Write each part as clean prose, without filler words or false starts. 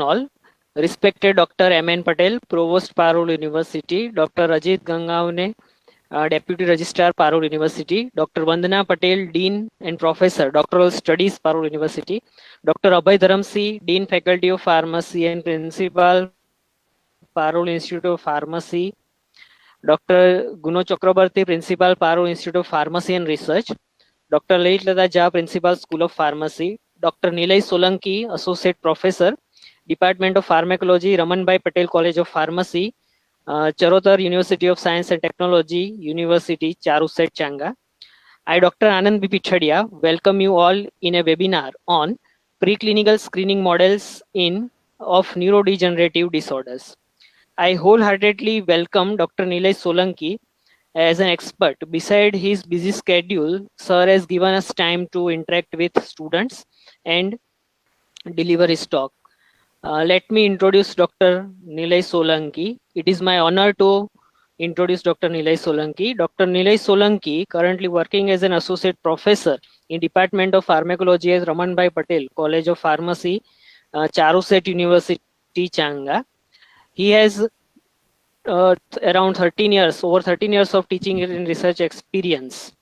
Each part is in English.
all. Respected Dr. M.N. Patel, Provost, Parul University, Dr. Ajit Gangavne, Deputy Registrar, Parul University, Dr. Vandana Patel, Dean and Professor, Doctoral Studies, Parul University, Dr. Abhay Dharamsi, Dean Faculty of Pharmacy and Principal, Parul Institute of Pharmacy, Dr. Guno Chakrabarti, Principal, Parul Institute of Pharmacy and Research, Dr. Lait Lata Jha, Principal, School of Pharmacy, Dr. Nilay Solanki, Associate Professor, Department of Pharmacology, Ramanbhai Patel College of Pharmacy, Charotar University of Science and Technology, University, Charuset, Changa. I, Dr. Anand B. Pichadia, welcome you all in a webinar on preclinical screening models of neurodegenerative disorders. I wholeheartedly welcome Dr. Nilay Solanki as an expert. Beside his busy schedule, Sir has given us time to interact with students and deliver his talk. Let me introduce Dr. Nilay Solanki. It is my honor to introduce Dr. Nilay Solanki. Dr. Nilay Solanki, currently working as an associate professor in Department of Pharmacology at Ramanbhai Patel College of Pharmacy, Charuset University, Changa. He has around over 13 years of teaching and research experience.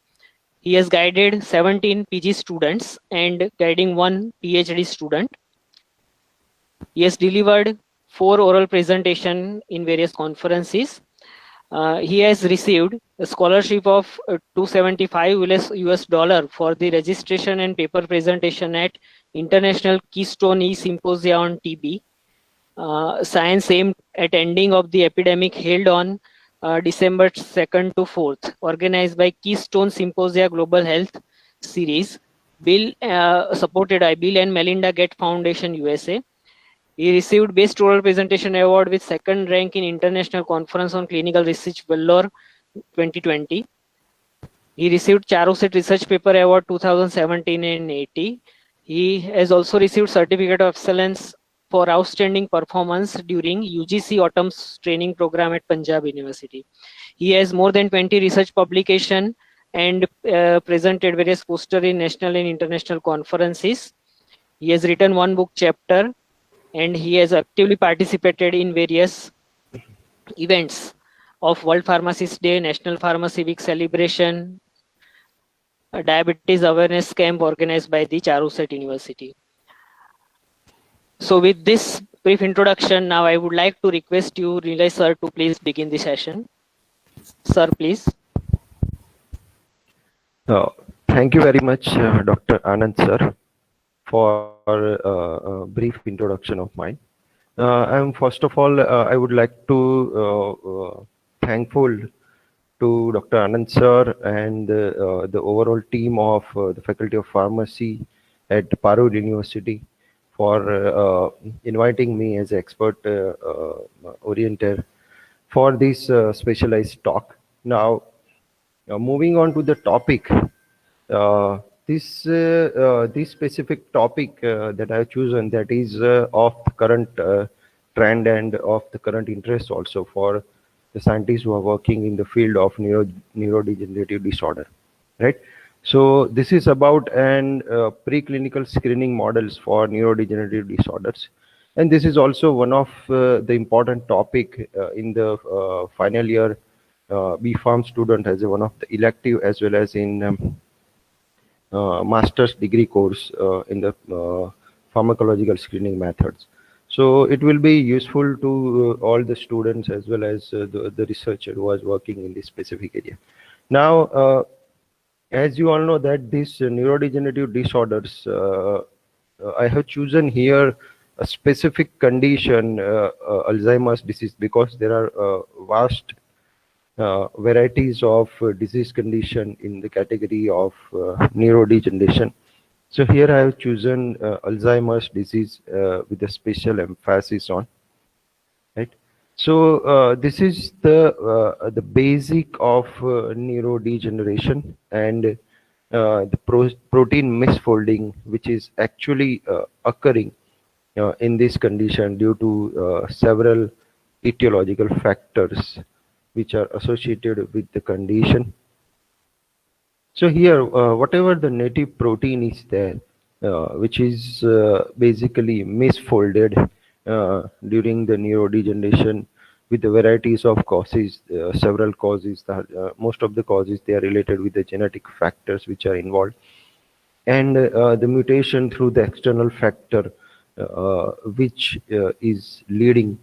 He has guided 17 PG students and guiding one PhD student. He has delivered 4 oral presentations in various conferences. He has received a scholarship of $275 US for the registration and paper presentation at International Keystone E Symposia on TB. Science aimed at ending of the epidemic held on December 2nd to 4th, organized by Keystone Symposia Global Health Series, supported by Bill and Melinda Gates Foundation, USA. He received Best Oral Presentation Award with second rank in International Conference on Clinical Research, Vellore 2020. He received Charuset Research Paper Award 2017 and 80. He has also received Certificate of Excellence for outstanding performance during UGC Autumn's training program at Punjab University. He has more than 20 research publications and presented various posters in national and international conferences. He has written one book chapter, and he has actively participated in various events of World Pharmacist Day, National Pharmacy Week celebration, a diabetes awareness camp organized by the Charuset University. So with this brief introduction, now I would like to request you, Nilay sir, to please begin the session. Sir, please. Thank you very much, Dr. Anand sir, for a brief introduction of mine. First of all, I would like to thankful to Dr. Anand sir and the overall team of the Faculty of Pharmacy at Parul University for inviting me as expert orienter for this specialized talk. Now, moving on to the topic, this specific topic that I have chosen, that is of the current trend and of the current interest also for the scientists who are working in the field of neurodegenerative disorder, right? So this is about preclinical screening models for neurodegenerative disorders, and this is also one of the important topic in the final year B.Pharm student as one of the elective, as well as in master's degree course in the pharmacological screening methods. So it will be useful to all the students as well as the researcher who is working in this specific area. Now, as you all know that these neurodegenerative disorders, I have chosen here a specific condition, Alzheimer's disease, because there are vast varieties of disease condition in the category of neurodegeneration. So here I have chosen Alzheimer's disease with a special emphasis on, right? So this is the basic of neurodegeneration and the protein misfolding, which is actually occurring in this condition due to several etiological factors which are associated with the condition. So here, whatever the native protein is there, which is basically misfolded during the neurodegeneration with the varieties of causes, several causes. Most of the causes, they are related with the genetic factors which are involved, and the mutation through the external factor which is leading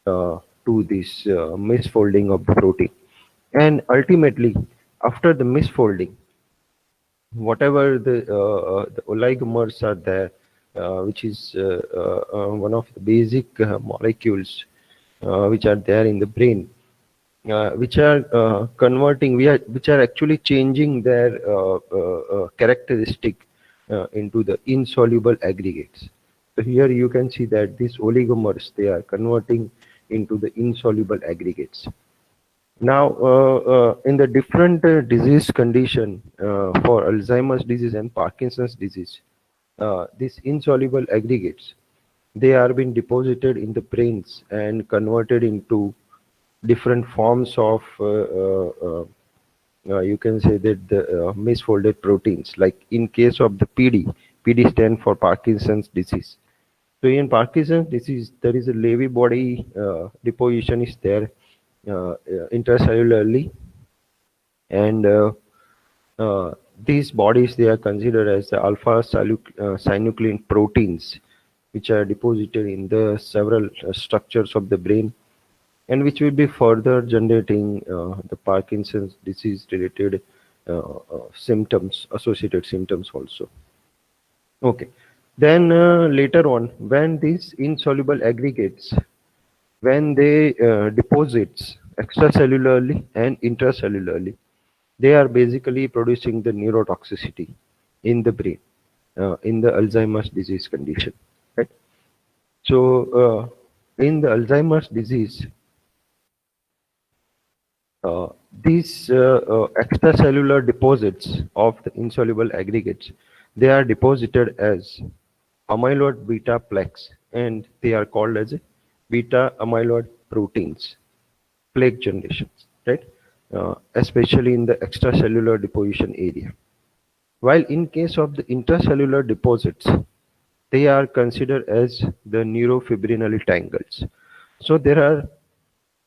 to this misfolding of the protein. And ultimately, after the misfolding, whatever the oligomers are there, which is one of the basic molecules which are there in the brain, which are which are actually changing their characteristic into the insoluble aggregates. So here you can see that these oligomers, they are converting into the insoluble aggregates. Now, in the different disease condition for Alzheimer's disease and Parkinson's disease, these insoluble aggregates, they are being deposited in the brains and converted into different forms of you can say that the misfolded proteins. Like in case of the PD stand for Parkinson's disease. So in Parkinson's disease, there is a Levy body deposition is there intracellularly, and these bodies, they are considered as the alpha synuclein proteins, which are deposited in the several structures of the brain, and which will be further generating the Parkinson's disease related symptoms, associated symptoms also. Okay. Then later on, when these insoluble aggregates, when they deposits extracellularly and intracellularly, they are basically producing the neurotoxicity in the brain in the Alzheimer's disease condition. Right. So in the Alzheimer's disease, these extracellular deposits of the insoluble aggregates, they are deposited as amyloid beta plaques, and they are called as beta amyloid proteins, plaque generations, right? Especially in the extracellular deposition area. While in case of the intracellular deposits, they are considered as the neurofibrinolyl tangles. So there are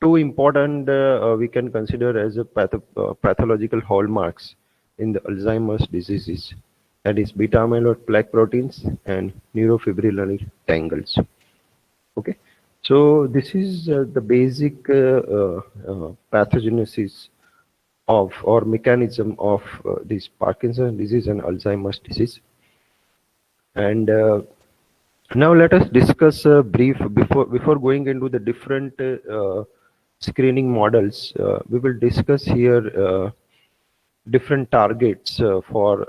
two important we can consider as a pathological hallmarks in the Alzheimer's diseases, that is beta amyloid plaque proteins and neurofibrinolyl tangles. Okay, so this is the basic pathogenesis of or mechanism of this Parkinson's disease and Alzheimer's disease. And now let us discuss a brief before going into the different screening models. We will discuss here different targets for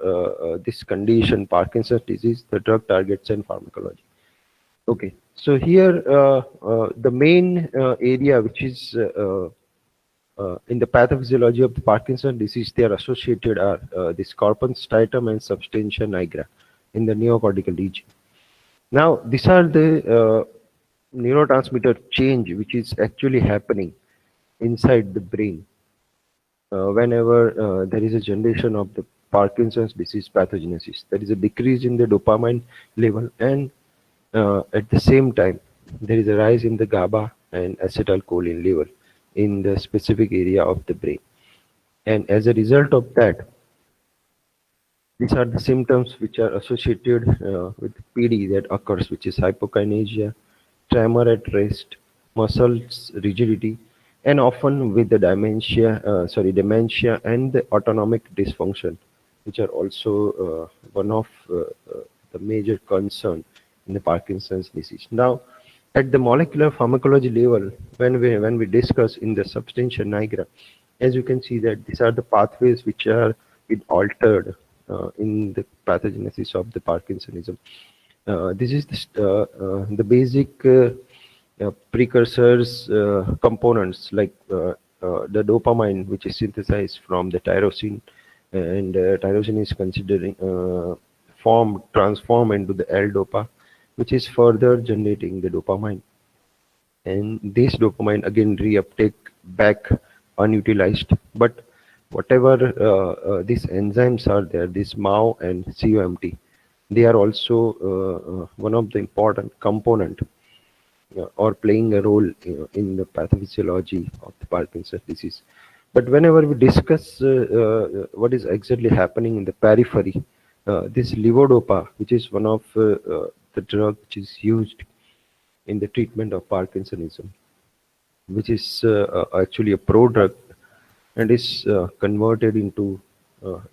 this condition, Parkinson's disease, the drug targets and pharmacology. Okay, so here the main area which is in the pathophysiology of the Parkinson's disease, they are associated are this corpus striatum and substantia nigra in the neocortical region. Now, these are the neurotransmitter change which is actually happening inside the brain whenever there is a generation of the Parkinson's disease pathogenesis. There is a decrease in the dopamine level, and at the same time, there is a rise in the GABA and acetylcholine level in the specific area of the brain. And as a result of that, these are the symptoms which are associated with PD that occurs, which is hypokinesia, tremor at rest, muscles rigidity, and often with the dementia and the autonomic dysfunction, which are also one of the major concern in the Parkinson's disease. Now, at the molecular pharmacology level, when we discuss in the substantia nigra, as you can see that these are the pathways which are altered in the pathogenesis of the Parkinsonism. This is the basic precursors components like the dopamine, which is synthesized from the tyrosine, and tyrosine is considering transformed into the L-dopa, which is further generating the dopamine, and this dopamine again reuptake back unutilized. But whatever these enzymes are there, this MAO and COMT, they are also one of the important component or playing a role in the pathophysiology of the Parkinson's disease. But whenever we discuss what is exactly happening in the periphery, this levodopa, which is one of the drug which is used in the treatment of Parkinsonism, which is actually a prodrug and is converted into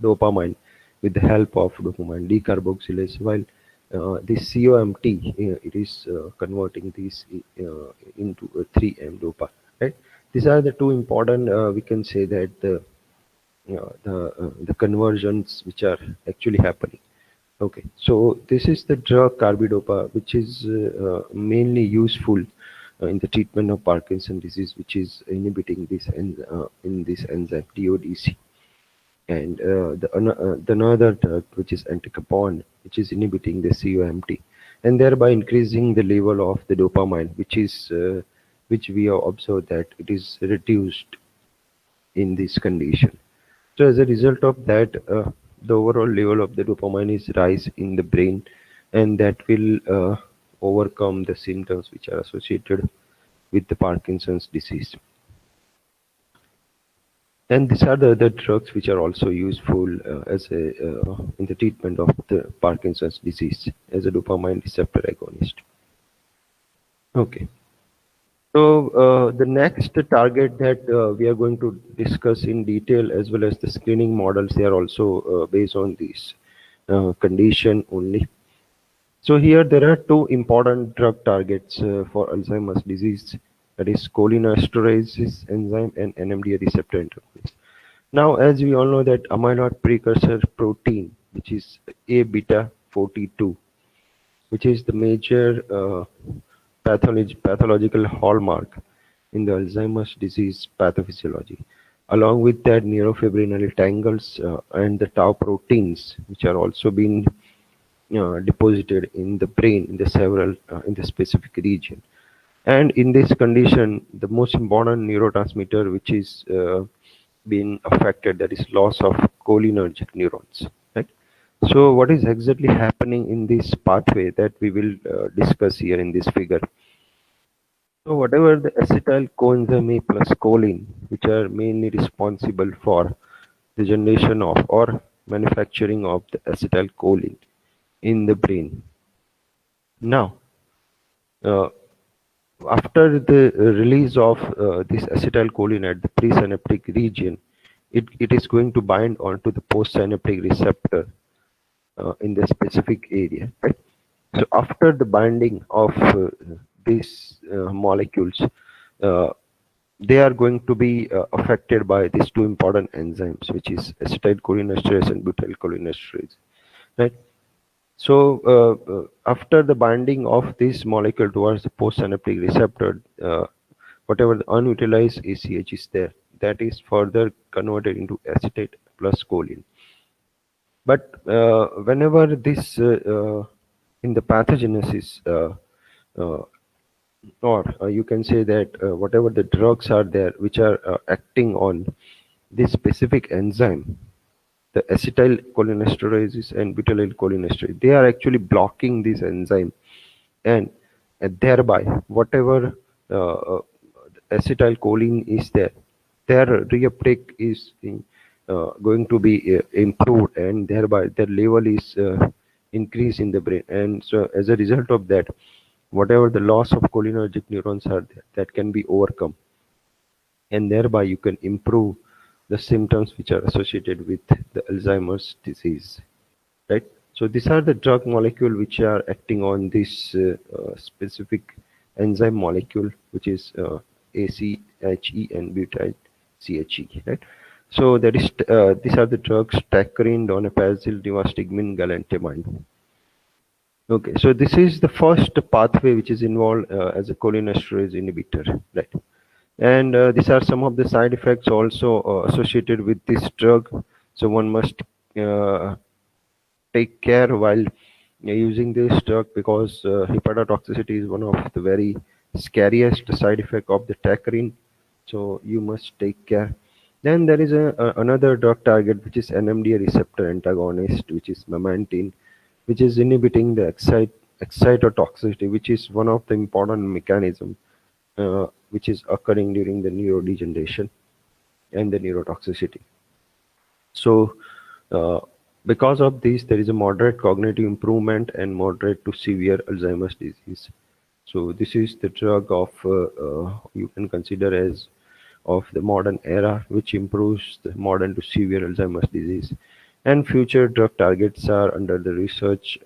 dopamine with the help of dopamine decarboxylase, while this COMT, it is converting this into a 3M dopa. Right? These are the two important. We can say that the conversions which are actually happening. Okay, so this is the drug carbidopa, which is mainly useful in the treatment of Parkinson disease, which is inhibiting this in this enzyme DODC, and the another drug which is entacapone, which is inhibiting the COMT, and thereby increasing the level of the dopamine, which we have observed that it is reduced in this condition. So as a result of that, the overall level of the dopamine is rise in the brain, and that will overcome the symptoms which are associated with the Parkinson's disease. And these are the other drugs which are also useful as a in the treatment of the Parkinson's disease as a dopamine receptor agonist. Okay. So the next target that we are going to discuss in detail, as well as the screening models, they are also based on this condition only. So here there are two important drug targets for Alzheimer's disease, that is cholinesterase enzyme and NMDA receptor antagonist. Now, as we all know that amyloid precursor protein, which is A beta 42, which is the major pathological hallmark in the Alzheimer's disease pathophysiology. Along with that, neurofibrinolyl tangles and the tau proteins, which are also being deposited in the brain in the several in the specific region. And in this condition, the most important neurotransmitter which is being affected, that is loss of cholinergic neurons. Right. So what is exactly happening in this pathway that we will discuss here in this figure. So whatever the acetyl coenzyme A plus choline, which are mainly responsible for the generation of or manufacturing of the acetylcholine in the brain. Now, uh, after the release of this acetylcholine at the presynaptic region, it is going to bind onto the postsynaptic receptor in the specific area. Right? So after the binding of these molecules, uh, they are going to be affected by these two important enzymes, which is acetylcholinesterase and butyrylcholinesterase. Right? So after the binding of this molecule towards the postsynaptic receptor, whatever the unutilized ACH is there, that is further converted into acetate plus choline. But whenever this in the pathogenesis, or you can say that whatever the drugs are there which are acting on this specific enzyme, the acetylcholinesterase and butyrylcholinesterase, they are actually blocking this enzyme, and thereby whatever uh, acetylcholine is there, their reuptake is going to be improved, and thereby their level is increased in the brain. And so as a result of that, whatever the loss of cholinergic neurons are there, that can be overcome, and thereby you can improve the symptoms which are associated with the Alzheimer's disease. Right? So these are the drug molecule which are acting on this specific enzyme molecule, which is ACHE and butyl CHE. Right? So that is these are the drugs: tacrine, donepezil, rivastigmine, galantamine. Okay, so this is the first pathway which is involved as a cholinesterase inhibitor, right? And these are some of the side effects also associated with this drug. So one must uh, take care while using this drug, because hepatotoxicity is one of the very scariest side effect of the tacrine. So you must take care. Then there is another drug target which is NMDA receptor antagonist, which is memantine, which is inhibiting the excitotoxicity, which is one of the important mechanism which is occurring during the neurodegeneration and the neurotoxicity. So, uh, because of this, there is a moderate cognitive improvement and moderate to severe Alzheimer's disease. So, this is the drug of you can consider as of the modern era, which improves the modern to severe Alzheimer's disease. And future drug targets are under the research,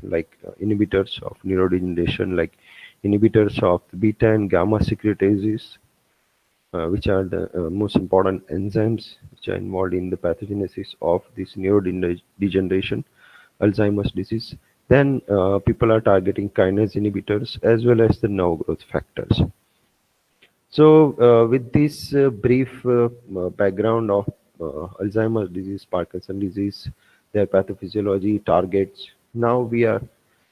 like inhibitors of neurodegeneration, like inhibitors of the beta and gamma secretases, which are the most important enzymes which are involved in the pathogenesis of this neurodegeneration, Alzheimer's disease. Then people are targeting kinase inhibitors as well as the nerve growth factors. So, with this brief background of Alzheimer's disease, Parkinson disease, their pathophysiology, targets, now we are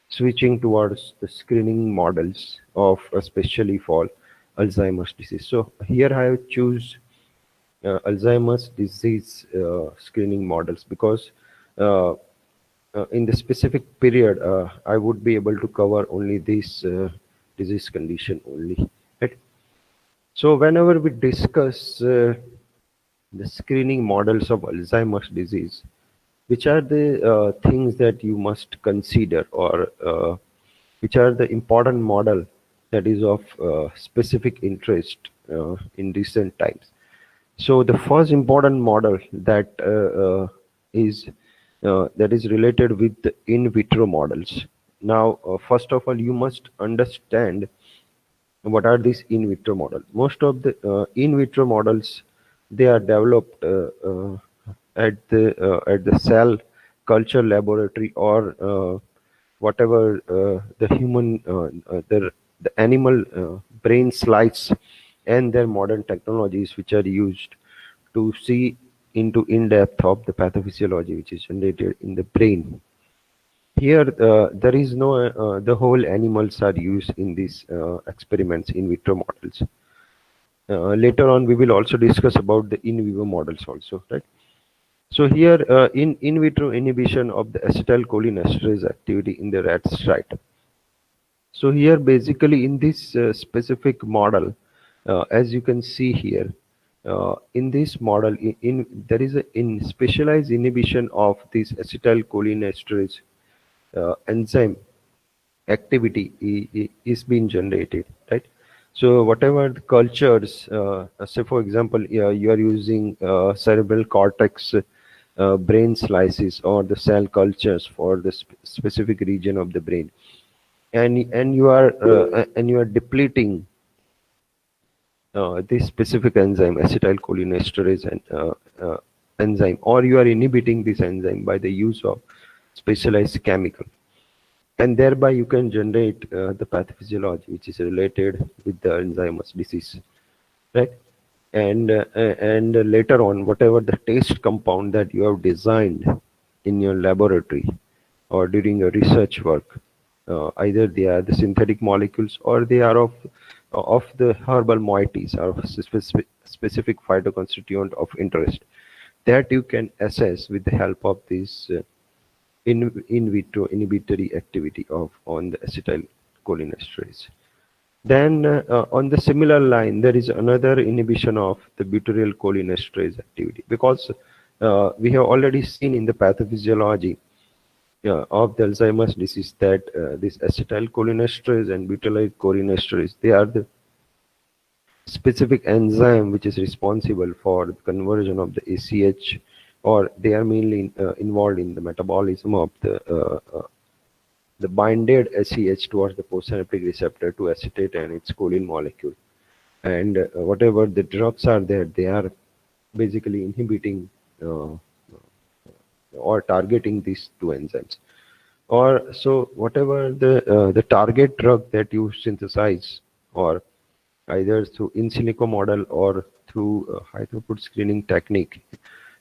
switching towards the screening models of especially for Alzheimer's disease. So, here I have choose Alzheimer's disease screening models because uh, in the specific period I would be able to cover only this disease condition only. Right? So, whenever we discuss the screening models of Alzheimer's disease, which are the things that you must consider, or which are the important model that is of specific interest in recent times? So, the first important model that is that is related with the in vitro models. Now, first of all, you must understand what are these in vitro models. Most of the in vitro models, they are developed at the cell culture laboratory, or whatever the human the animal brain slides and their modern technologies which are used to see into in depth of the pathophysiology which is generated in the brain. Here, there is no, the whole animals are used in these experiments, in vitro models. Later on, we will also discuss about the in vivo models also, right? So here, in vitro inhibition of the acetylcholinesterase activity in the rats, right? So here, basically, in this specific model, as you can see here, in this model, there is a in specialized inhibition of this acetylcholinesterase enzyme activity is being generated, right? So whatever the cultures, say for example, you are using cerebral cortex brain slices or the cell cultures for the specific region of the brain, and you are depleting this specific enzyme, acetylcholinesterase enzyme, or you are inhibiting this enzyme by the use of specialized chemical, and thereby you can generate the pathophysiology which is related with the Alzheimer's disease, right? And later on, whatever the taste compound that you have designed in your laboratory or during your research work, either they are the synthetic molecules or they are of the herbal moieties or of specific phytoconstituent of interest, that you can assess with the help of this in vitro inhibitory activity of on the acetylcholinesterase. Then, on the similar line, there is another inhibition of the butyryl cholinesterase activity, because we have already seen in the pathophysiology of the Alzheimer's disease that this acetylcholinesterase and butyryl cholinesterase, they are the specific enzyme which is responsible for the conversion of the ACH, or they are mainly involved in the metabolism of the binded ACH towards the postsynaptic receptor to acetate and its choline molecule. And whatever the drugs are there, they are basically inhibiting or targeting these two enzymes. Or so whatever the target drug that you synthesize, or either through in silico model or through high throughput screening technique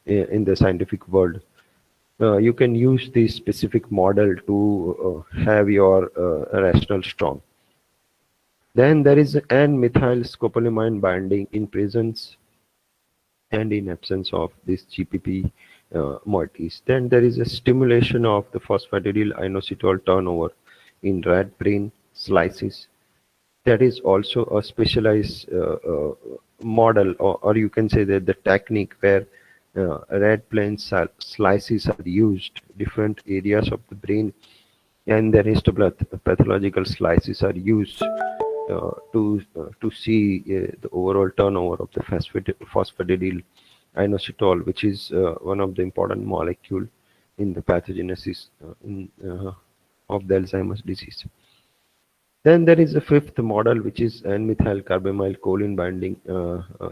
in the scientific world, you can use this specific model to have your rational strong. Then there is N-methyl scopolamine binding in presence and in absence of this GPP moieties. Then there is a stimulation of the phosphatidyl inositol turnover in rat brain slices. That is also a specialized model, or you can say that the technique where rat brain slices are used, different areas of the brain and the pathological slices are used to see the overall turnover of the phosphatidyl inositol, which is one of the important molecule in the pathogenesis of the Alzheimer's disease. Then there is a fifth model, which is N-methyl carbamyl choline binding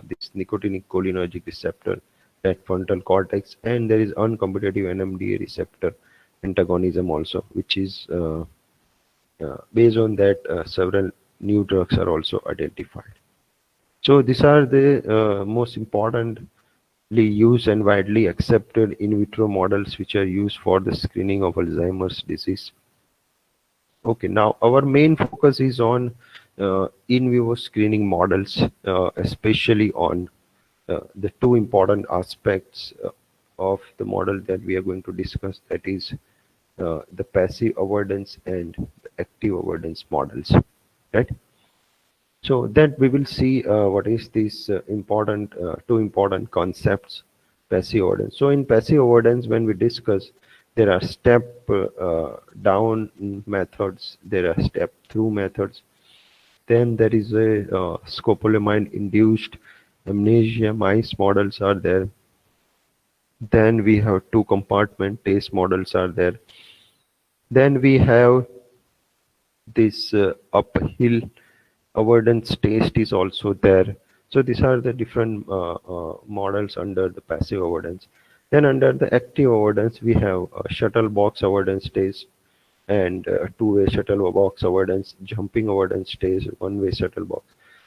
this nicotinic cholinergic receptor at frontal cortex, and there is uncompetitive NMDA receptor antagonism also, which is based on that several new drugs are also identified. So these are the most importantly used and widely accepted in vitro models which are used for the screening of Alzheimer's disease. Okay, now our main focus is on in vivo screening models, especially on the two important aspects of the model that we are going to discuss, that is the passive avoidance and the active avoidance models, right? So that we will see what is these important two important concepts, passive avoidance. So in passive avoidance, when we discuss, there are step down methods, there are step through methods. Then there is a scopolamine induced amnesia mice models are there. Then we have two compartment taste models are there. Then we have this uphill avoidance taste is also there. So these are the different models under the passive avoidance. Then under the active avoidance, we have shuttle box avoidance taste and two-way shuttle box avoidance, jumping avoidance taste, one-way shuttle box.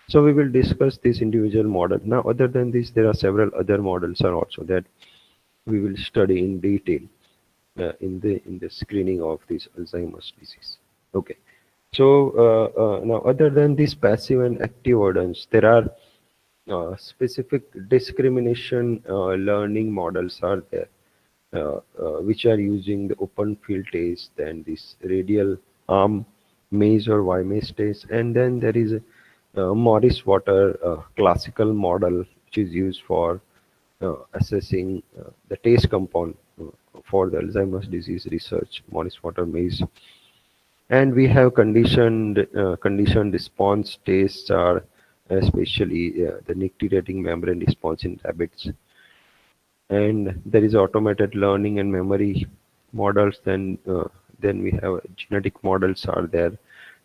So we will discuss this individual model. Now, other than this, there are several other models are also that we will study in detail in the screening of this Alzheimer's disease. Okay. So now, other than this passive and active avoidance, there are specific discrimination learning models are there, which are using the open field test and this radial arm maze or Y maze test, and then there is a Morris Water classical model, which is used for assessing the taste compound for the Alzheimer's disease research, Morris Water maze. And we have conditioned response tests are especially the nictitating membrane response in rabbits. And there is automated learning and memory models. Then we have genetic models are there.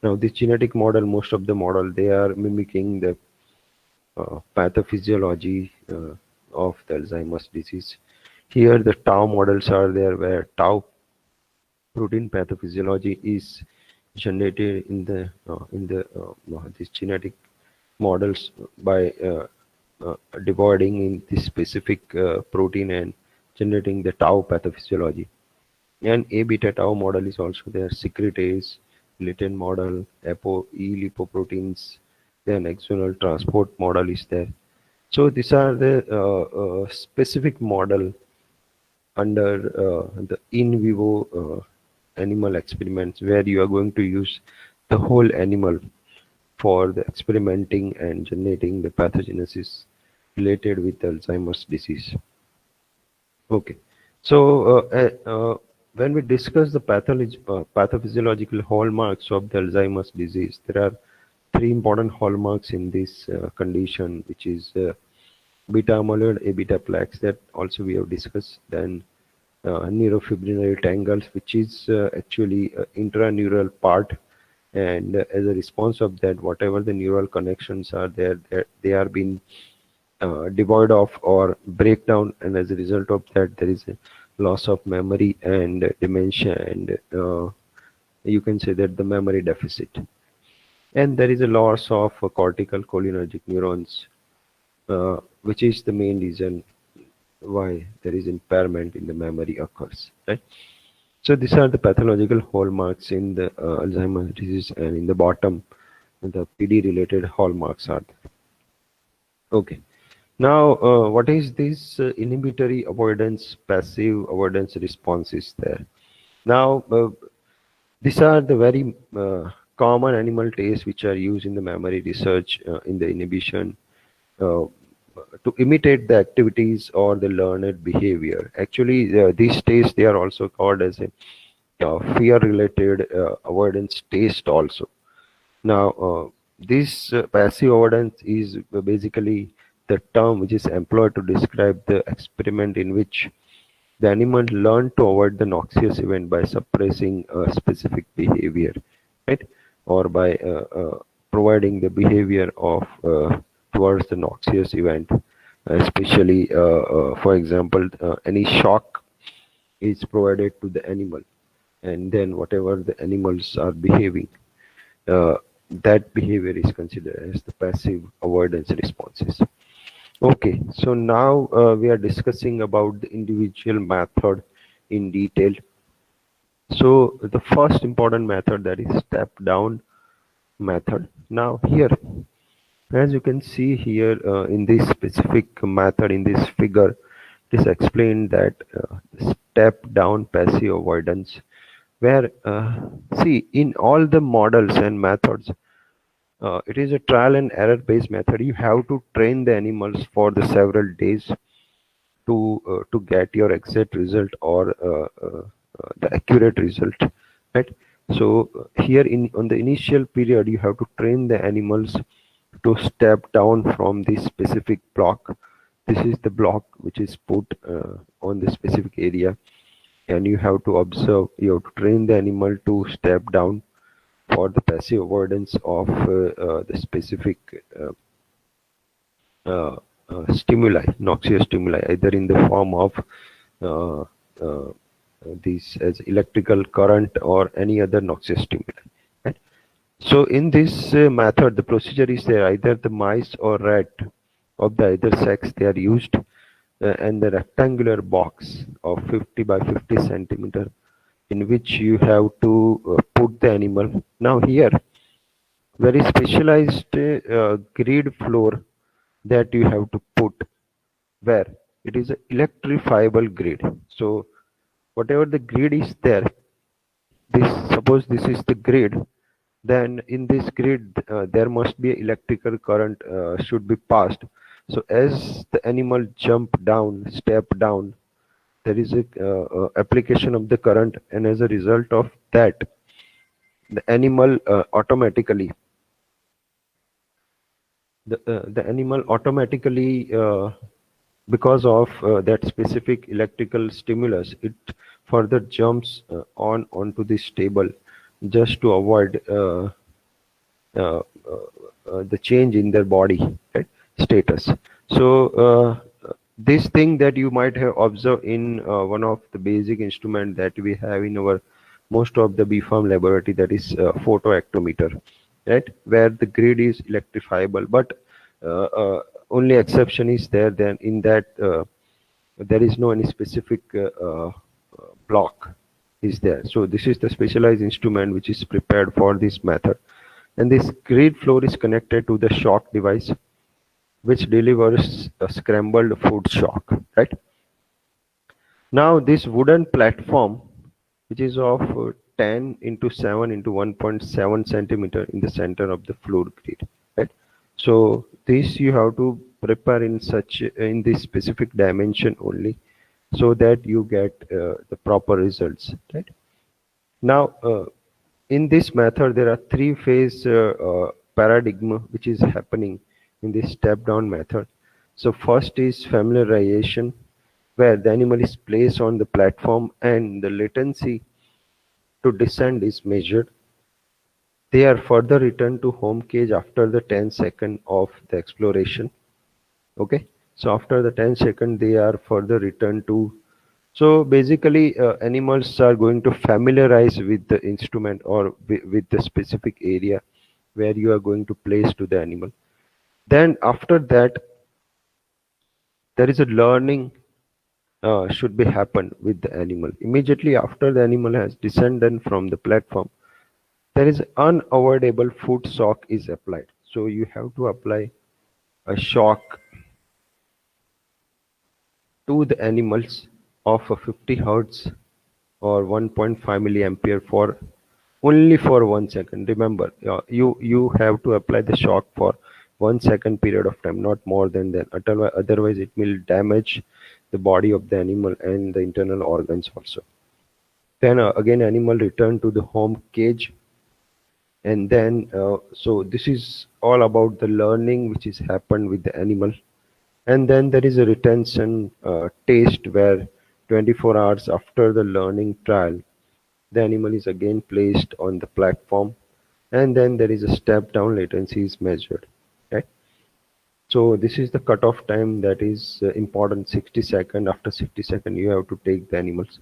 Now this genetic model, most of the model, they are mimicking the pathophysiology of the Alzheimer's disease. Here the tau models are there, where tau protein pathophysiology is generated in these genetic models by dividing in this specific protein and generating the tau pathophysiology. And A beta tau model is also there, secretase, latent model, lipoproteins, then axonal transport model is there. So these are the specific model under the in vivo animal experiments, where you are going to use the whole animal for the experimenting and generating the pathogenesis related with Alzheimer's disease. Okay, so when we discuss the pathophysiological hallmarks of the Alzheimer's disease, there are three important hallmarks in this condition, which is beta amyloid, A beta plaques, that also we have discussed. Then neurofibrillary tangles, which is actually intraneural part, and as a response of that, whatever the neural connections are there, they are being devoid of or breakdown, and as a result of that, there is a loss of memory and dementia, and you can say that the memory deficit. And there is a loss of cortical cholinergic neurons, which is the main reason why there is impairment in the memory occurs, right? So these are the pathological hallmarks in the Alzheimer's disease, and in the bottom, the PD related hallmarks are there. Okay. Now, what is this inhibitory avoidance, passive avoidance response is there? Now, These are the very common animal tastes which are used in the memory research in the inhibition uh, to imitate the activities or the learned behavior. Actually, these tastes they are also called as a fear-related avoidance taste also. Now, this passive avoidance is basically the term which is employed to describe the experiment in which the animal learned to avoid the noxious event by suppressing a specific behavior, right? Or by providing the behavior of towards the noxious event, especially, for example, any shock is provided to the animal, and then whatever the animals are behaving, uh, that behavior is considered as the passive avoidance responses. Okay, so now we are discussing about the individual method in detail. So the first important method, that is step down method. Now here, as you can see here in this specific method in this figure, it is explained that step down passive avoidance, where see in all the models and methods, it is a trial and error based method. You have to train the animals for the several days to get your exact result or the accurate result, right? So here in on the initial period you have to train the animals to step down from this specific block. This is the block which is put on the specific area, and you have to observe, you have to train the animal to step down for the passive avoidance of the specific uh, stimuli, noxious stimuli, either in the form of uh, uh, these as electrical current or any other noxious stimuli. Right? So in this method, the procedure is there: either the mice or rat of the either sex they are used, and the rectangular box of 50 by 50 centimeter, in which you have to put the animal. Now here, very specialized grid floor that you have to put, where it is a electrifiable grid. So whatever the grid is there, this suppose this is the grid, then in this grid there must be electrical current should be passed. So as the animal jump down, step down, there is a application of the current, and as a result of that, the animal automatically the animal automatically because of that specific electrical stimulus, it further jumps on onto this table just to avoid uh, the change in their body, right, status. So this thing that you might have observed in one of the basic instrument that we have in our most of the BFARM laboratory, that is photoactometer, right, where the grid is electrifiable, but only exception is there then in that there is no any specific block is there. So this is the specialized instrument which is prepared for this method, and this grid floor is connected to the shock device which delivers a scrambled food shock, right? Now this wooden platform, which is of 10 into 7 into 1.7 centimeter in the center of the floor grid, right? So this you have to prepare in such in this specific dimension only, so that you get the proper results, right? Now, in this method, there are three-phase paradigm which is happening in this step-down method. So first is familiarization, where the animal is placed on the platform and the latency to descend is measured. They are further returned to home cage after the 10 second of the exploration. Okay, so after the 10 second, they are further returned to. So basically, animals are going to familiarize with the instrument or with the specific area where you are going to place to the animal. Then after that, there is a learning should be happen with the animal. Immediately after the animal has descended from the platform, there is unavoidable food shock is applied. So you have to apply a shock to the animals of a 50 hertz or 1.5 milliampere for only for 1 second. Remember, you have to apply the shock for 1 second period of time, not more than that. Otherwise it will damage the body of the animal and the internal organs also. Then again animal return to the home cage, and then so this is all about the learning which is happened with the animal. And then there is a retention taste where 24 hours after the learning trial, the animal is again placed on the platform, and then there is a step down latency is measured. Right? So this is the cutoff time that is important. 60 second. After 60 second, you have to take the animals.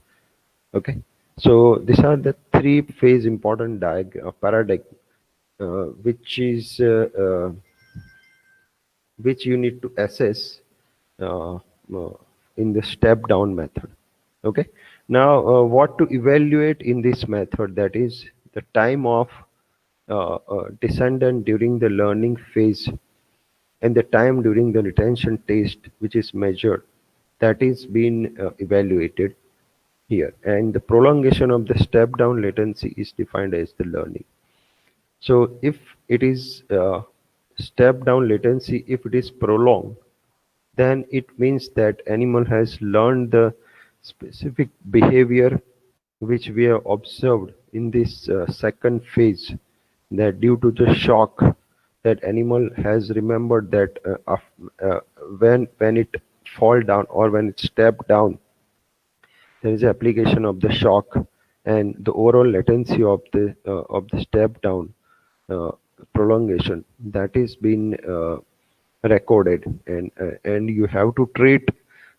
Okay. So these are the three phase important paradigm, which is which you need to assess uh, in the step down method. Okay. Now what to evaluate in this method, that is the time of descendant during the learning phase and the time during the retention test which is measured, that is being evaluated here, and the prolongation of the step down latency is defined as the learning. So if it is step down latency, if it is prolonged, then it means that animal has learned the specific behavior which we have observed in this second phase, that due to the shock, that animal has remembered that when it fall down or when it step down, there is application of the shock, and the overall latency of the step down uh, prolongation, that is been recorded, and you have to treat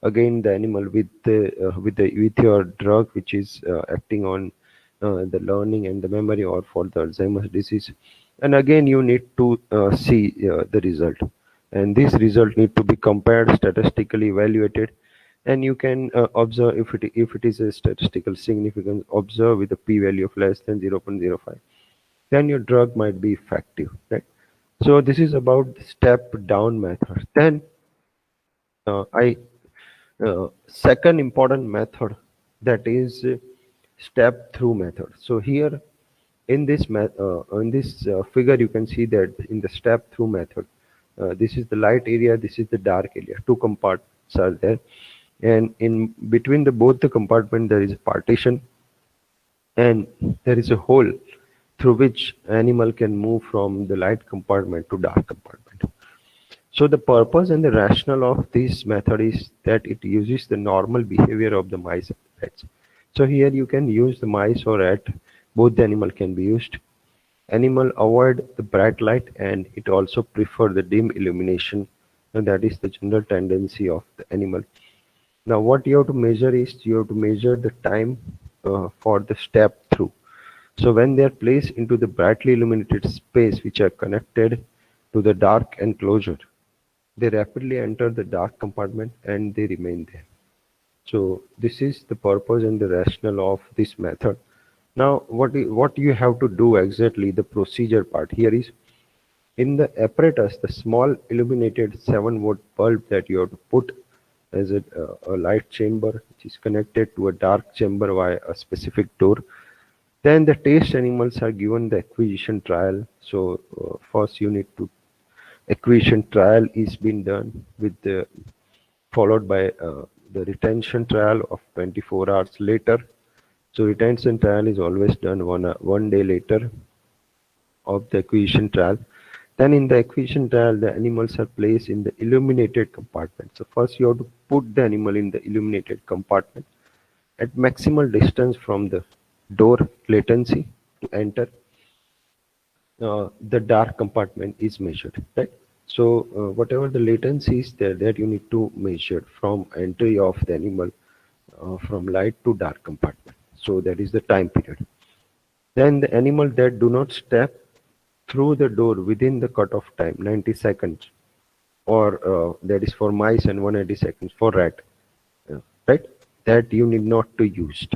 again the animal with your drug which is acting on the learning and the memory or for the Alzheimer's disease, and again you need to see the result, and this result need to be compared, statistically evaluated, and you can observe if it is a statistical significance, observe with a p-value of less than 0.05, then your drug might be effective, right? So this is about the step down method. Then I second important method, that is step through method. So here in this figure you can see that in the step through method, this is the light area, this is the dark area. Two compartments are there, and in between the both the compartment there is a partition, and there is a hole through which animal can move from the light compartment to dark compartment. So the purpose and the rationale of this method is that it uses the normal behavior of the mice and rats. So here you can use the mice or rat, both the animal can be used. Animal avoid the bright light, and it also prefer the dim illumination, and that is the general tendency of the animal. Now what you have to measure is you have to measure the time for the step through. So when they are placed into the brightly illuminated space which are connected to the dark enclosure, they rapidly enter the dark compartment and they remain there. So this is the purpose and the rationale of this method. Now what you have to do exactly, the procedure part here is, in the apparatus, the small illuminated 7-volt bulb that you have to put as a light chamber which is connected to a dark chamber via a specific door. Then the test animals are given the acquisition trial. So first you need to acquisition trial is being done with the followed by the retention trial of 24 hours later. So retention trial is always done one day later of the acquisition trial. Then in the acquisition trial, the animals are placed in the illuminated compartment. So first you have to put the animal in the illuminated compartment at maximal distance from the door latency to enter the dark compartment is measured, right? So whatever the latency is there, that you need to measure from entry of the animal from light to dark compartment. So that is the time period. Then the animal that do not step through the door within the cutoff time, 90 seconds, or that is for mice and 180 seconds for rat, right? That you need not to use.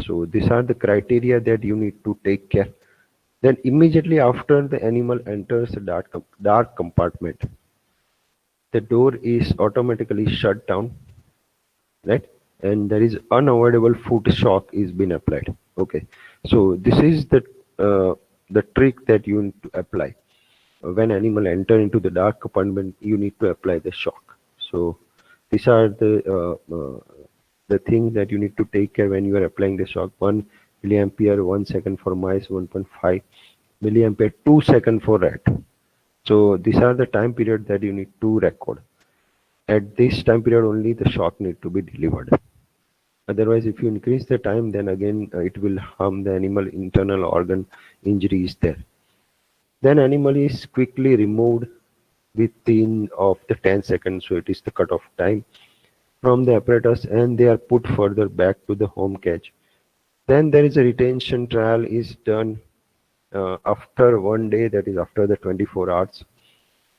So these are the criteria that you need to take care. Then immediately after the animal enters the dark compartment, the door is automatically shut down, right? and there is unavoidable food shock is being applied. Okay, so this is the trick that you need to apply. When animal enter into the dark compartment, you need to apply the shock. So these are the things that you need to take care when you are applying the shock. 1 milliampere 1 second for mice, 1.5 milliampere 2 seconds for rat. So these are the time period that you need to record. At this time period only the shock need to be delivered. Otherwise, if you increase the time, then again it will harm the animal internal organ, injury is there. Then animal is quickly removed within of the 10 seconds, so it is the cutoff time from the apparatus, and they are put further back to the home cage. Then there is a retention trial is done after 1 day, that is after the 24 hours,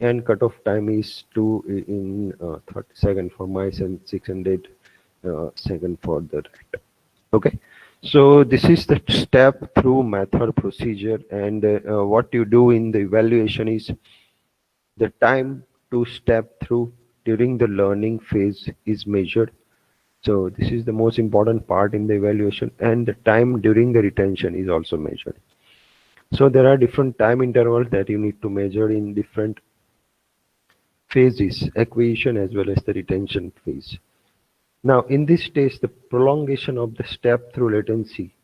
and cutoff time is 2 in 30 seconds for mice and 600 second for the rat. Okay, so this is the step through method procedure, and what you do in the evaluation is the time to step through during the learning phase is measured. So this is the most important part in the evaluation, and the time during the retention is also measured. So there are different time intervals that you need to measure in different phases, acquisition as well as the retention phase. Now in this stage, the prolongation of the step through latency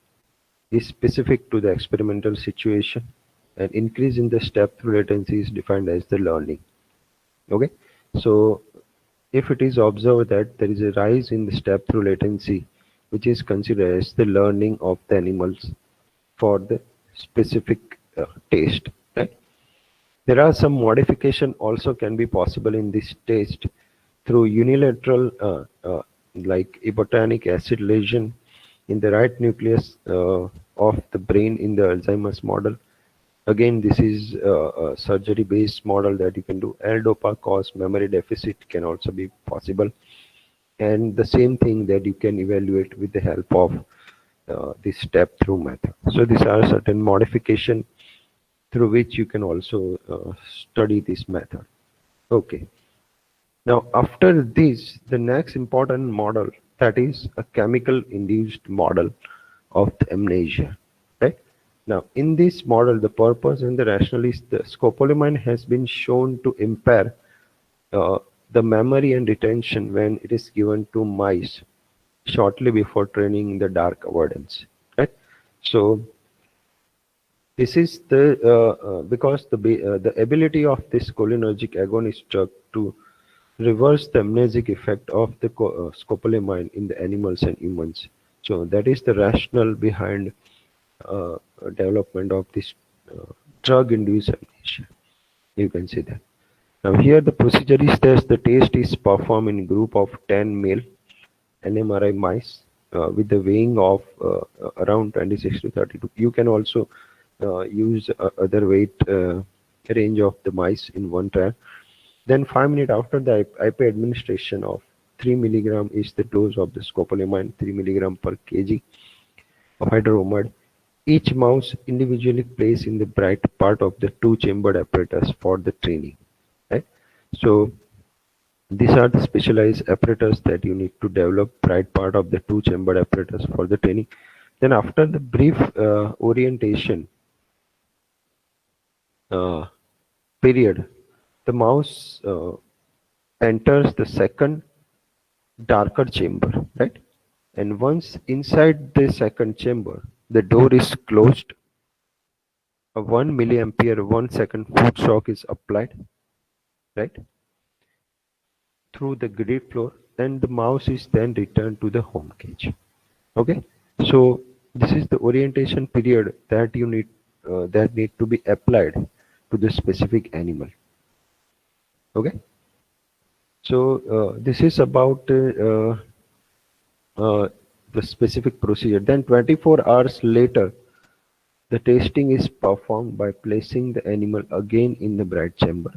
is specific to the experimental situation, and increase in the step through latency is defined as the learning. Okay, so if it is observed that there is a rise in the step through latency, which is considered as the learning of the animals for the specific taste, right? There are some modification also can be possible in this taste through unilateral like ibotenic acid lesion in the right nucleus of the brain in the Alzheimer's model. Again, this is a surgery based model that you can do. L-DOPA cause memory deficit can also be possible, and the same thing that you can evaluate with the help of this step through method. So these are certain modification through which you can also study this method. Okay, now after this, the next important model, that is a chemical induced model of the amnesia, right? Now in this model, the purpose and the rationale is the scopolamine has been shown to impair uh, the memory and retention when it is given to mice shortly before training in the dark avoidance, right? So this is the because the ability of this cholinergic agonist drug to reverse the amnesic effect of the scopolamine in the animals and humans. So that is the rationale behind development of this drug-induced amnesia. You can see that. Now here the procedure is this: the test is performed in group of 10 male NMRI mice with the weighing of around 26 to 32. You can also use other weight range of the mice in one trial. Then 5 minutes after the IP administration of 3 milligram is the dose of the scopolamine, 3 milligram per kg of hydromide. Each mouse individually placed in the bright part of the two-chambered apparatus for the training. Right? So these are the specialized apparatus that you need to develop right part of the two-chambered apparatus for the training. Then after the brief orientation uh, period, the mouse enters the second darker chamber, right? And once inside the second chamber, the door is closed. A 1 milliampere 1 second foot shock is applied, right, through the grid floor, and the mouse is then returned to the home cage. Okay, so this is the orientation period that you need that need to be applied to the specific animal. Okay, so this is about the specific procedure. Then 24 hours later, the testing is performed by placing the animal again in the bright chamber.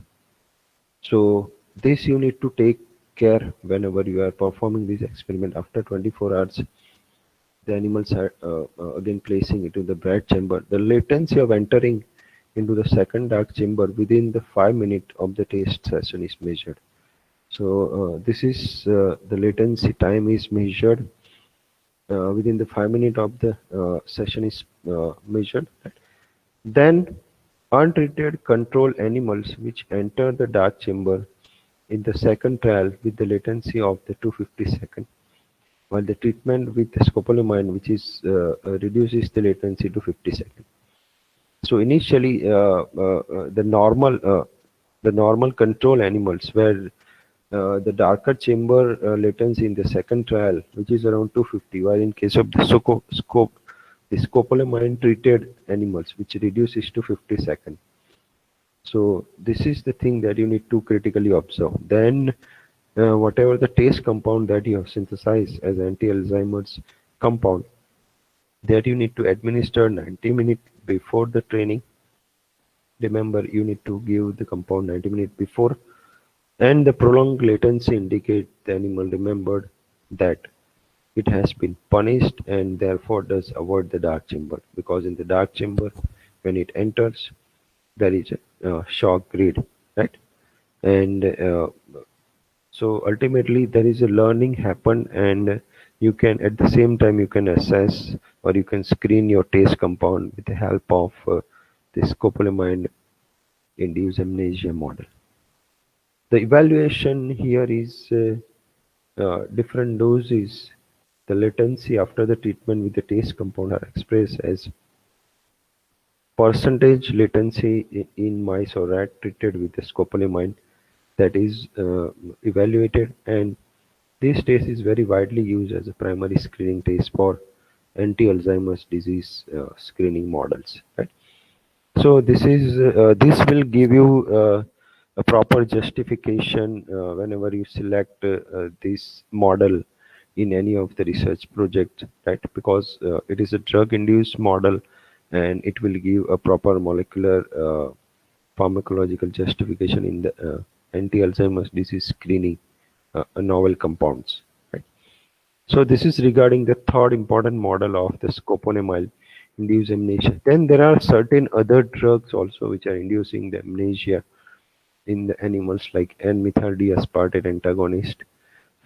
So this you need to take care whenever you are performing this experiment. After 24 hours, the animals are again placing it in the bright chamber. The latency of entering into the second dark chamber within the 5 minutes of the test session is measured. So this is the latency time is measured within the 5 minutes of the session is measured. Then untreated control animals which enter the dark chamber in the second trial with the latency of the 250 seconds, while the treatment with the scopolamine which is reduces the latency to 50 seconds. So initially, the normal control animals where the darker chamber latency in the second trial, which is around 250, while in case of the the scopolamine treated animals, which reduces to 50 seconds. So this is the thing that you need to critically observe. Then, whatever the taste compound that you have synthesized as anti-Alzheimer's compound, that you need to administer 90 minutes before the training. Remember, you need to give the compound 90 minutes before, and the prolonged latency indicate the animal remembered that it has been punished and therefore does avoid the dark chamber, because in the dark chamber, when it enters, there is a shock grid, right? And so ultimately, there is a learning happen, and you can at the same time you can assess or you can screen your taste compound with the help of the scopolamine induced amnesia model. The evaluation here is different doses. The latency after the treatment with the taste compound are expressed as percentage latency in mice or rat treated with the scopolamine that is evaluated, and this test is very widely used as a primary screening test for anti-Alzheimer's disease screening models. Right? So this will give you a proper justification whenever you select this model in any of the research project, right? Because it is a drug-induced model, and it will give a proper molecular pharmacological justification in the anti-Alzheimer's disease screening novel compounds. Right? So this is regarding the third important model of the scopolamine induced amnesia. Then there are certain other drugs also which are inducing the amnesia in the animals like N-methyl aspartate antagonist,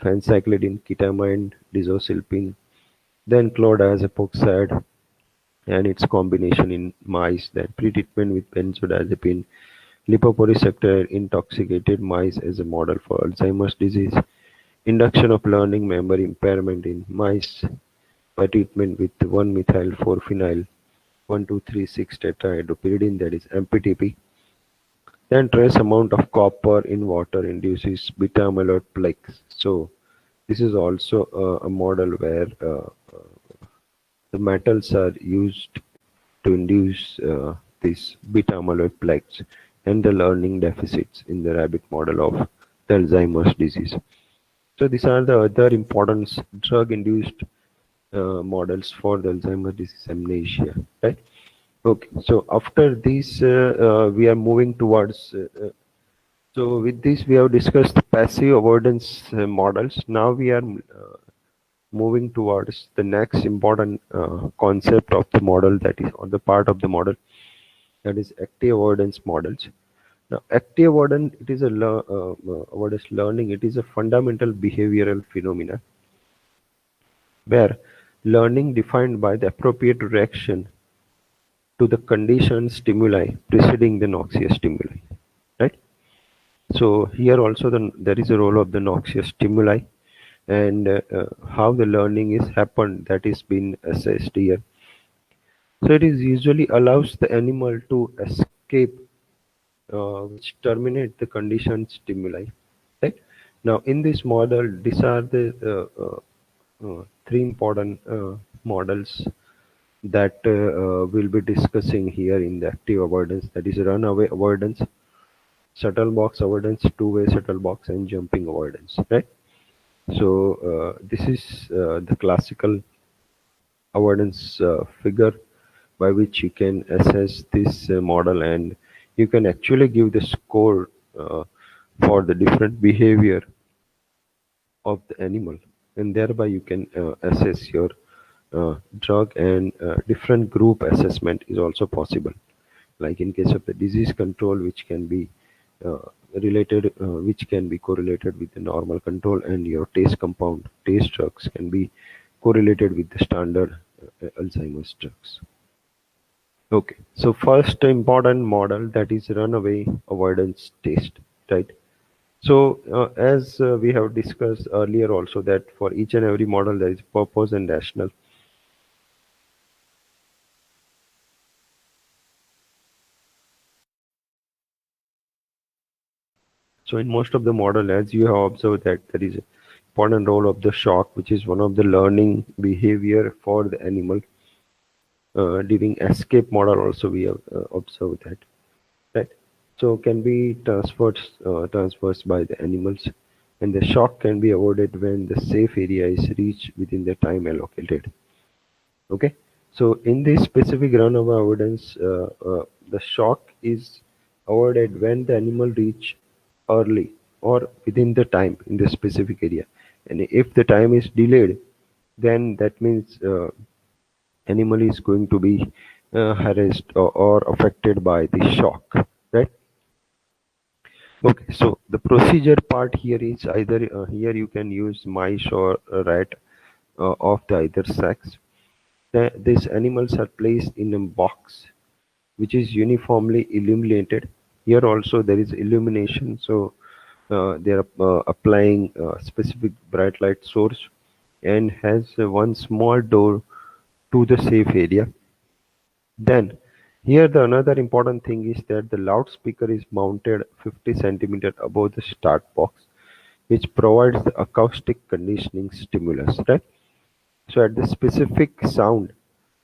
phencyclidine, ketamine, diazepam, then chlordiazepoxide and its combination in mice, then pretreatment with benzodiazepine, lipopolysaccharide intoxicated mice as a model for Alzheimer's disease, induction of learning memory impairment in mice by treatment with 1-methyl-4-phenyl 1236 tetrahydropyridine, that is MPTP. Then trace amount of copper in water induces beta amyloid plaques. So this is also a model where the metals are used to induce these beta amyloid plaques and the learning deficits in the rabbit model of the Alzheimer's disease. So these are the other important drug-induced models for the Alzheimer's disease amnesia, right? Okay, so after this, we are moving towards. So with this, we have discussed the passive avoidance models. Now we are moving towards the next important concept of the model, that is, or the part of the model, that is active avoidance models. Now, active avoidance, it is a what is learning? It is a fundamental behavioral phenomena where learning defined by the appropriate reaction to the conditioned stimuli preceding the noxious stimuli, right? So here also there is a role of the noxious stimuli, and how the learning is happened, that is been assessed here. So it is usually allows the animal to escape, which terminate the conditioned stimuli, right? Now in this model, these are the three important models that we'll be discussing here in the active avoidance, that is runaway avoidance, shuttle box avoidance, two-way shuttle box, and jumping avoidance, right? So this is the classical avoidance figure by which you can assess this model, and you can actually give the score for the different behavior of the animal, and thereby you can assess your drug, and different group assessment is also possible, like in case of the disease control, which can be uh, which can be correlated with the normal control, and your taste drugs can be correlated with the standard Alzheimer's drugs. Okay, so first important model, that is runaway avoidance test, right? So as we have discussed earlier also, that for each and every model there is purpose and rationale. So in most of the model, as you have observed, that there is a important role of the shock, which is one of the learning behavior for the animal. During escape model also we have observed that, right? So can be transferred by the animals, and the shock can be avoided when the safe area is reached within the time allocated. Okay, so in this specific runaway avoidance, the shock is avoided when the animal reach early or within the time in the specific area, and if the time is delayed, then that means animal is going to be harassed or affected by the shock, right? Okay, so the procedure part here is either here you can use mice or a rat of the either sex. These animals are placed in a box which is uniformly illuminated. Here also there is illumination, so they are applying a specific bright light source, and has one small door to the safe area. Then, here the another important thing is that the loudspeaker is mounted 50 centimeter above the start box, which provides the acoustic conditioning stimulus, right? So at the specific sound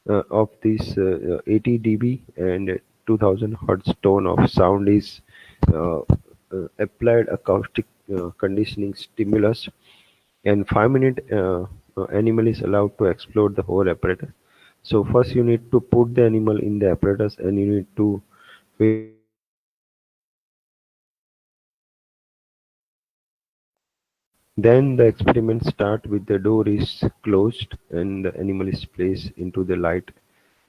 of this 80 dB and 2000 hertz tone of sound is uh, applied acoustic conditioning stimulus, and 5 minute animal is allowed to explore the whole apparatus. So first you need to put the animal in the apparatus, and you need to wait for 5 minutes Then the experiment start with the door is closed and the animal is placed into the light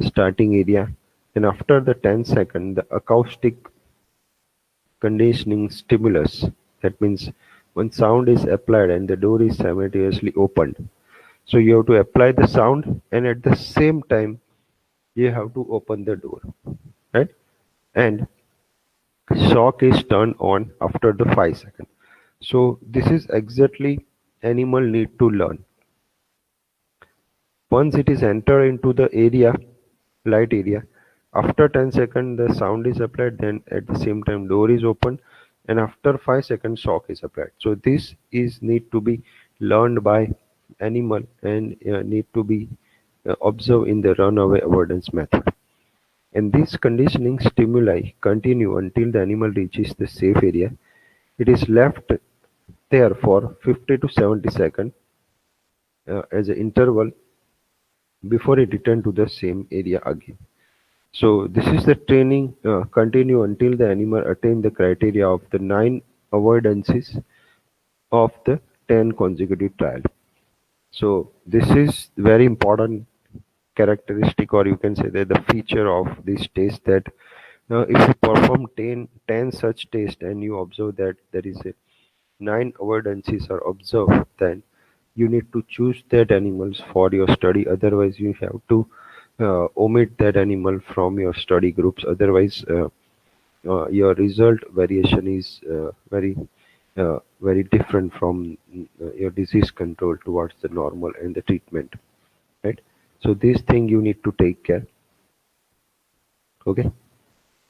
starting area. And after the 10 second, the acoustic conditioning stimulus, that means when sound is applied and the door is simultaneously opened. So you have to apply the sound, and at the same time you have to open the door, right? And shock is turned on after the 5 second. So this is exactly animal need to learn. Once it is entered into the area, light area, after 10 seconds the sound is applied, then at the same time door is open, and after 5 seconds shock is applied. So this is need to be learned by animal, and need to be observed in the runaway avoidance method. And these conditioning stimuli continue until the animal reaches the safe area. It is left there for 50 to 70 seconds as an interval before it return to the same area again. So this is the training continue until the animal attain the criteria of the 9 avoidances of the 10 consecutive trial. So this is very important characteristic, or you can say that the feature of this test, that if you perform 10 such tests and you observe that there is a 9 avoidances are observed, then you need to choose that animals for your study. Otherwise you have to omit that animal from your study groups. Otherwise your result variation is very different from your disease control towards the normal and the treatment, right? So this thing you need to take care. Okay,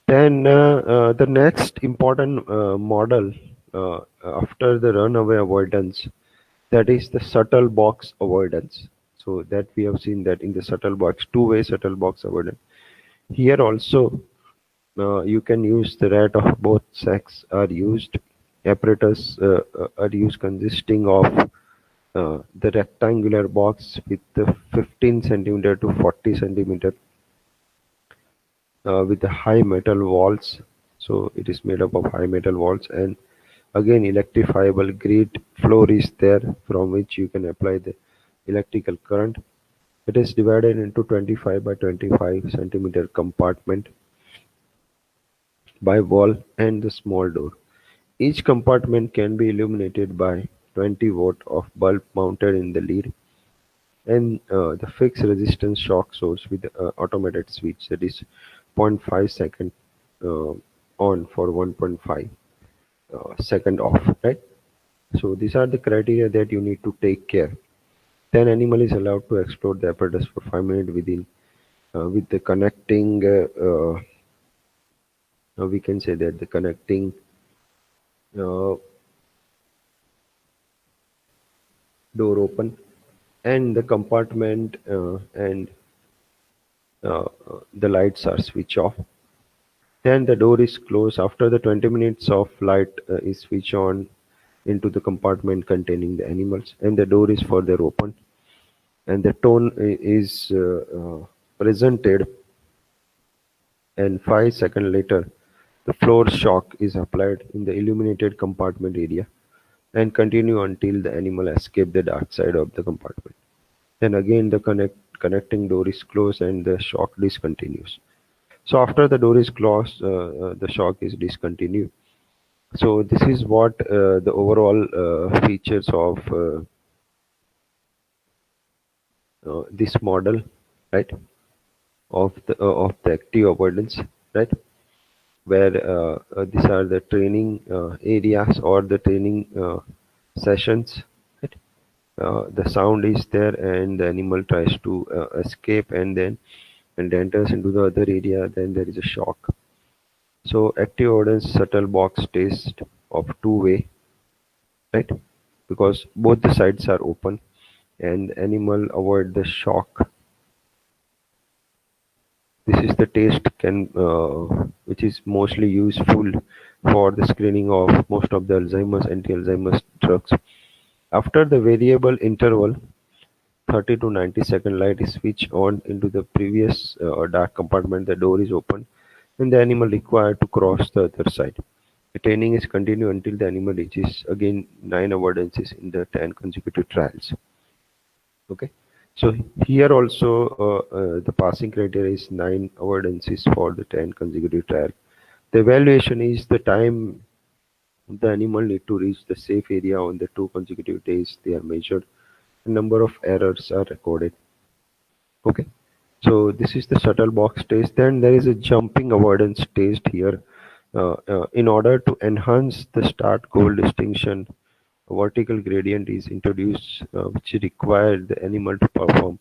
then the next important model after the runaway avoidance, that is the shuttle box avoidance. So that we have seen that in the shuttle box, two-way shuttle box avoidance. Here also you can use the rat of both sex are used. Apparatus are used consisting of the rectangular box with the 15 centimeter to 40 centimeter with the high metal walls. So it is made up of high metal walls, and again electrifiable grid floor is there from which you can apply the electrical current. It is divided into 25 by 25 centimeter compartment by wall and the small door. Each compartment can be illuminated by 20-watt of bulb mounted in the lead, and the fixed resistance shock source with automated switch, that is 0.5 second uh, on for 1.5 second off, right? So these are the criteria that you need to take care. Then animal is allowed to explore the apparatus for 5 minutes within with the connecting we can say that the connecting uh, door open and the compartment and the lights are switched off. Then the door is closed. After the 20 minutes of light is switched on into the compartment containing the animals, and the door is further opened, and the tone is presented, and 5 seconds later, the floor shock is applied in the illuminated compartment area and continue until the animal escape the dark side of the compartment. Then again the connecting door is closed and the shock discontinues. So after the door is closed, the shock is discontinued. So this is what the overall features of this model, right? Of the active avoidance, right? Where these are the training areas or the training sessions, right? The sound is there and the animal tries to escape, and then and enters into the other area, then there is a shock. So active avoidance shuttle box test of two-way, right? Because both the sides are open and the animal avoid the shock. This is the test can which is mostly useful for the screening of most of the Alzheimer's anti-Alzheimer's drugs. After the variable interval, 30 to 90-second light is switched on into the previous dark compartment, the door is open, and the animal required to cross the other side. The training is continued until the animal reaches again 9 avoidances in the 10 consecutive trials. Okay, so here also the passing criteria is 9 avoidances for the 10 consecutive trial. The evaluation is the time the animal need to reach the safe area on the 2 consecutive days they are measured. A number of errors are recorded. Okay, so this is the shuttle box test. Then there is a jumping avoidance test here. In order to enhance the start goal distinction, a vertical gradient is introduced, which requires the animal to perform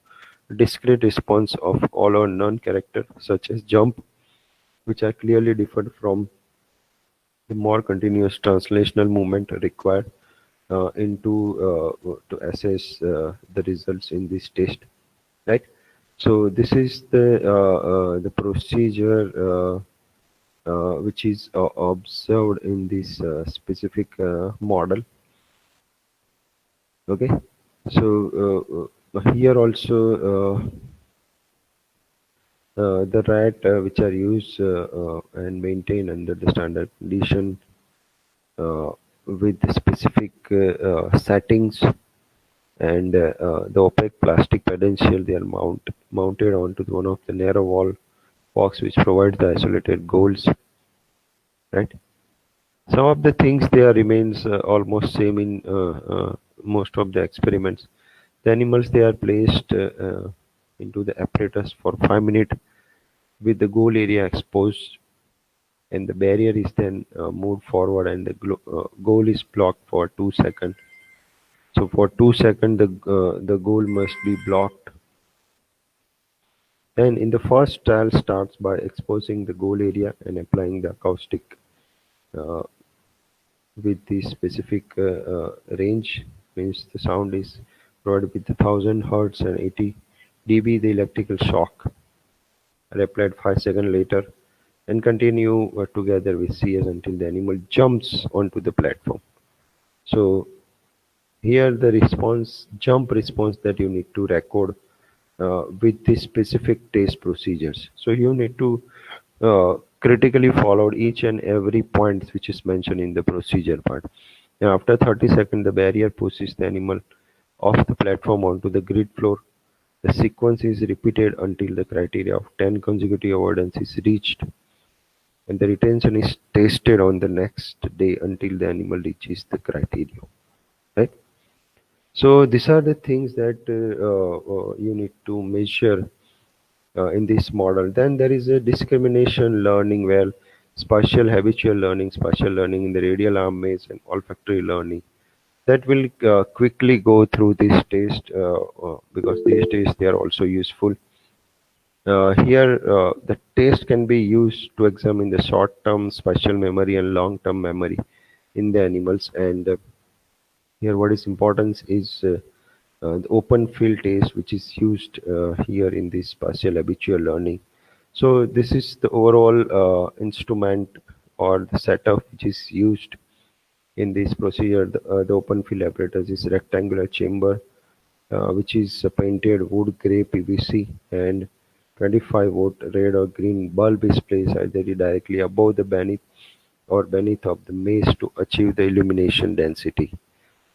a discrete response of all or none character, such as jump, which are clearly different from the more continuous translational movement required into to assess the results in this test, right? So this is the procedure which is observed in this specific model. Okay, so here also the rat which are used and maintained under the standard condition uh, with the specific settings, and the opaque plastic pedestal they are mounted onto one of the narrow wall box which provides the isolated goals, right? Some of the things there remains almost same in most of the experiments. The animals they are placed into the apparatus for 5 minutes with the goal area exposed, and the barrier is then moved forward, and the goal is blocked for 2 seconds. So for 2 seconds, the goal must be blocked. And in the first trial starts by exposing the goal area and applying the acoustic uh, with the specific range, means the sound is provided with 1000 Hz and 80 dB. The electrical shock are applied 5 seconds later and continue together with CS until the animal jumps onto the platform. So here the jump response that you need to record with the specific test procedures. So you need to critically follow each and every point which is mentioned in the procedure part. Now, after 30 seconds, the barrier pushes the animal off the platform onto the grid floor. The sequence is repeated until the criteria of 10 consecutive avoidance is reached, and the retention is tested on the next day until the animal reaches the criteria, right? So these are the things that you need to measure in this model. Then there is a discrimination learning where spatial learning in the radial arm maze, and olfactory learning that will quickly go through this test because these tests they are also useful. Here, the test can be used to examine the short-term spatial memory and long-term memory in the animals. And here, what is important is the open field test, which is used here in this spatial habitual learning. So this is the overall instrument or the setup which is used in this procedure. The open field apparatus is rectangular chamber which is a painted wood gray PVC, and 25-volt red or green bulb is placed either directly above the beneath of the maze to achieve the illumination density.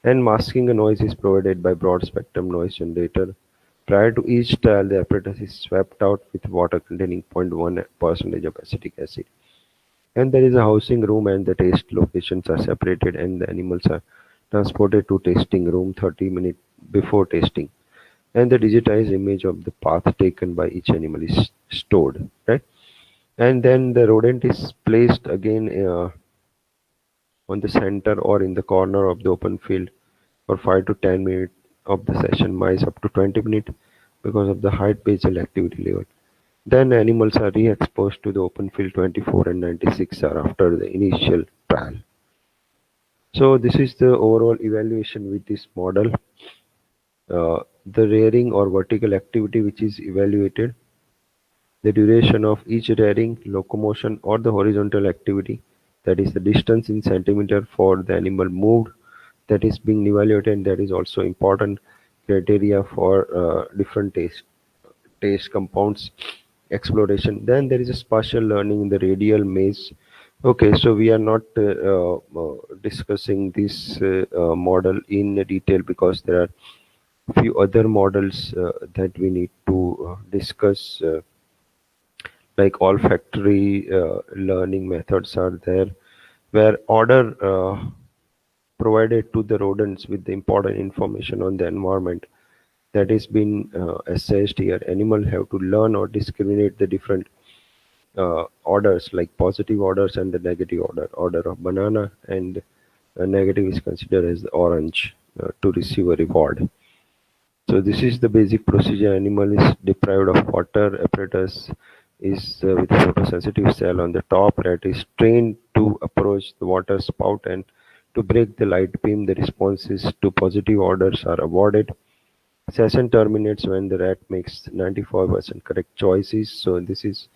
And masking noise is provided by broad spectrum noise generator. Prior to each trial, the apparatus is swept out with water containing 0.1% of acetic acid. And there is a housing room, and the test locations are separated, and the animals are transported to testing room 30 minutes before testing. And the digitized image of the path taken by each animal is stored, right? And then the rodent is placed again on the center or in the corner of the open field for 5 to 10 minutes of the session, mice up to 20 minutes because of the high basal activity level. Then animals are re-exposed to the open field 24 and 96 hours after the initial trial. So this is the overall evaluation with this model. The rearing or vertical activity which is evaluated, the duration of each rearing, locomotion, or the horizontal activity, that is the distance in centimeter for the animal moved, that is being evaluated, and that is also important criteria for different taste compounds exploration. Then there is a spatial learning in the radial maze. Okay, so we are not discussing this model in detail because there are few other models that we need to discuss, like olfactory learning methods are there, where order provided to the rodents with the important information on the environment that is being assessed here. Animal have to learn or discriminate the different orders, like positive orders and the negative order of banana, and negative is considered as the orange to receive a reward. So this is the basic procedure. Animal is deprived of water. Apparatus is with a photosensitive cell on the top. Rat is trained to approach the water spout and to break the light beam. The responses to positive orders are awarded. Session terminates when the rat makes 95% correct choices. So this is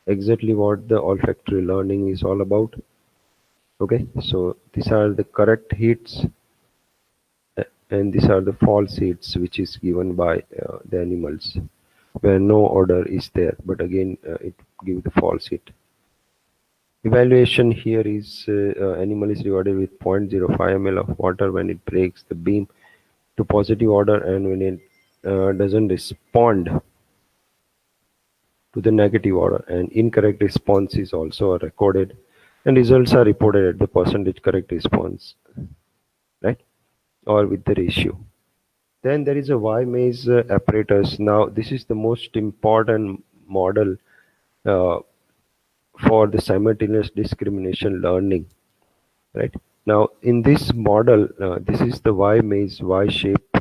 exactly what the olfactory learning is all about. Okay, so these are the correct hits and these are the false hits which is given by the animals where no order is there, but again it gives the false hit. Evaluation here is animal is rewarded with 0.05 ml of water when it breaks the beam to positive order, and when it doesn't respond to the negative order, and incorrect responses also are recorded, and results are reported at the percentage correct response, right, or with the ratio. Then there is a Y maze apparatus. Now this is the most important model uh, for the simultaneous discrimination learning, right? Now in this model, this is the Y maze Y shape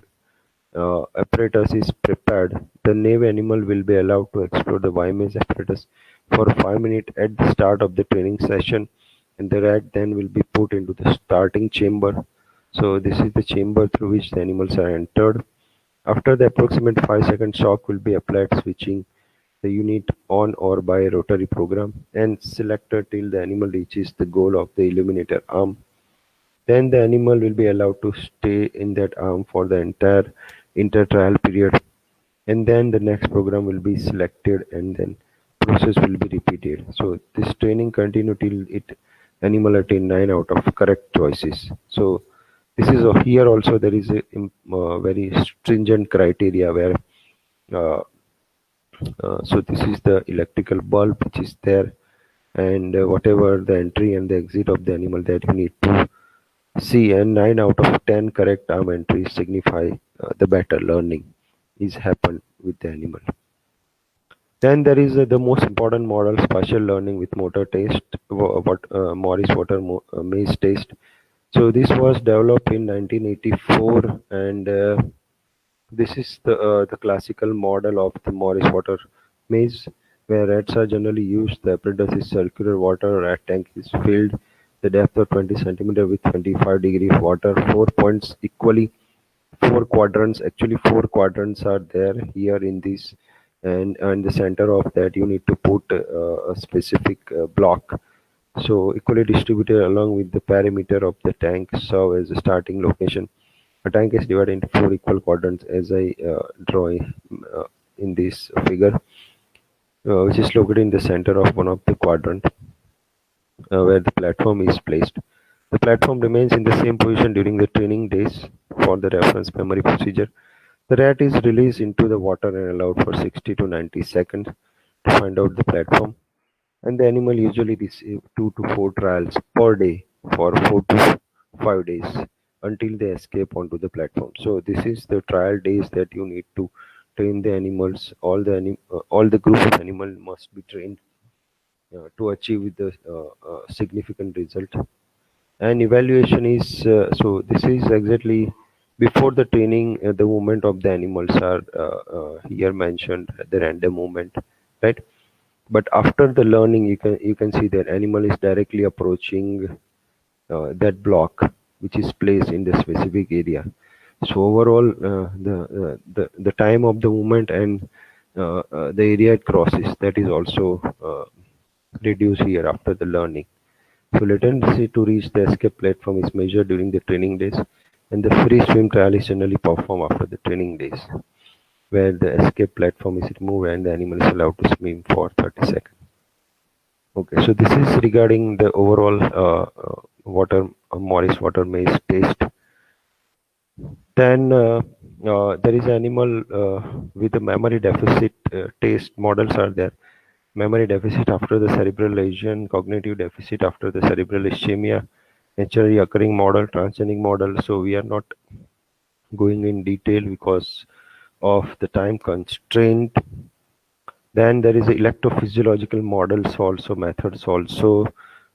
apparatus is prepared. The naive animal will be allowed to explore the Y maze apparatus for 5 minutes at the start of the training session, and the rat then will be put into the starting chamber. So this is the chamber through which the animals are entered. After the approximate 5-second shock will be applied, switching the unit on or by a rotary program and selected till the animal reaches the goal of the illuminator arm. Then the animal will be allowed to stay in that arm for the entire inter-trial period, and then the next program will be selected, and then process will be repeated. So this training continue till it animal attain 9 out of correct choices. So this is here also there is a very stringent criteria where uh, so this is the electrical bulb which is there, and whatever the entry and the exit of the animal that you need to see, and 9 out of 10 correct term entries signify the better learning is happened with the animal. Then there is the most important model, spatial learning with motor test, what Morris Water maze test. So this was developed in 1984, and this is the classical model of the Morris Water maze, where rats are generally used. The apparatus is circular water. Rat tank is filled. The depth of 20 centimeter with 25 degree of water. 4 points equally. Four quadrants. Actually, four quadrants are there here in this, and in the center of that you need to put a specific block. So equally distributed along with the perimeter of the tank serve as a starting location. A tank is divided into four equal quadrants as I draw in this figure, which is located in the center of one of the quadrant where the platform is placed. The platform remains in the same position during the training days for the reference memory procedure. The rat is released into the water and allowed for 60 to 90 seconds to find out the platform, and the animal usually receive 2 to 4 trials per day for 4 to 5 days until they escape onto the platform. So this is the trial days that you need to train the animals. All the group of animal must be trained to achieve the significant result. And evaluation is so this is exactly before the training. The movement of the animals are here mentioned, the random movement, right? But after the learning, you can see that animal is directly approaching that block which is placed in the specific area. So overall, the time of the movement and the area it crosses, that is also reduced here after the learning. So latency to reach the escape platform is measured during the training days, and the free swim trial is generally performed after the training days, where the escape platform is removed and the animal is allowed to swim for 30 seconds. Okay, so this is regarding the overall water Morris water maze taste. Then there is animal with a memory deficit taste models are there. Memory deficit after the cerebral lesion, cognitive deficit after the cerebral ischemia, naturally occurring model, transgenic model. So we are not going in detail because of the time constraint. Then there is electrophysiological models also, methods also,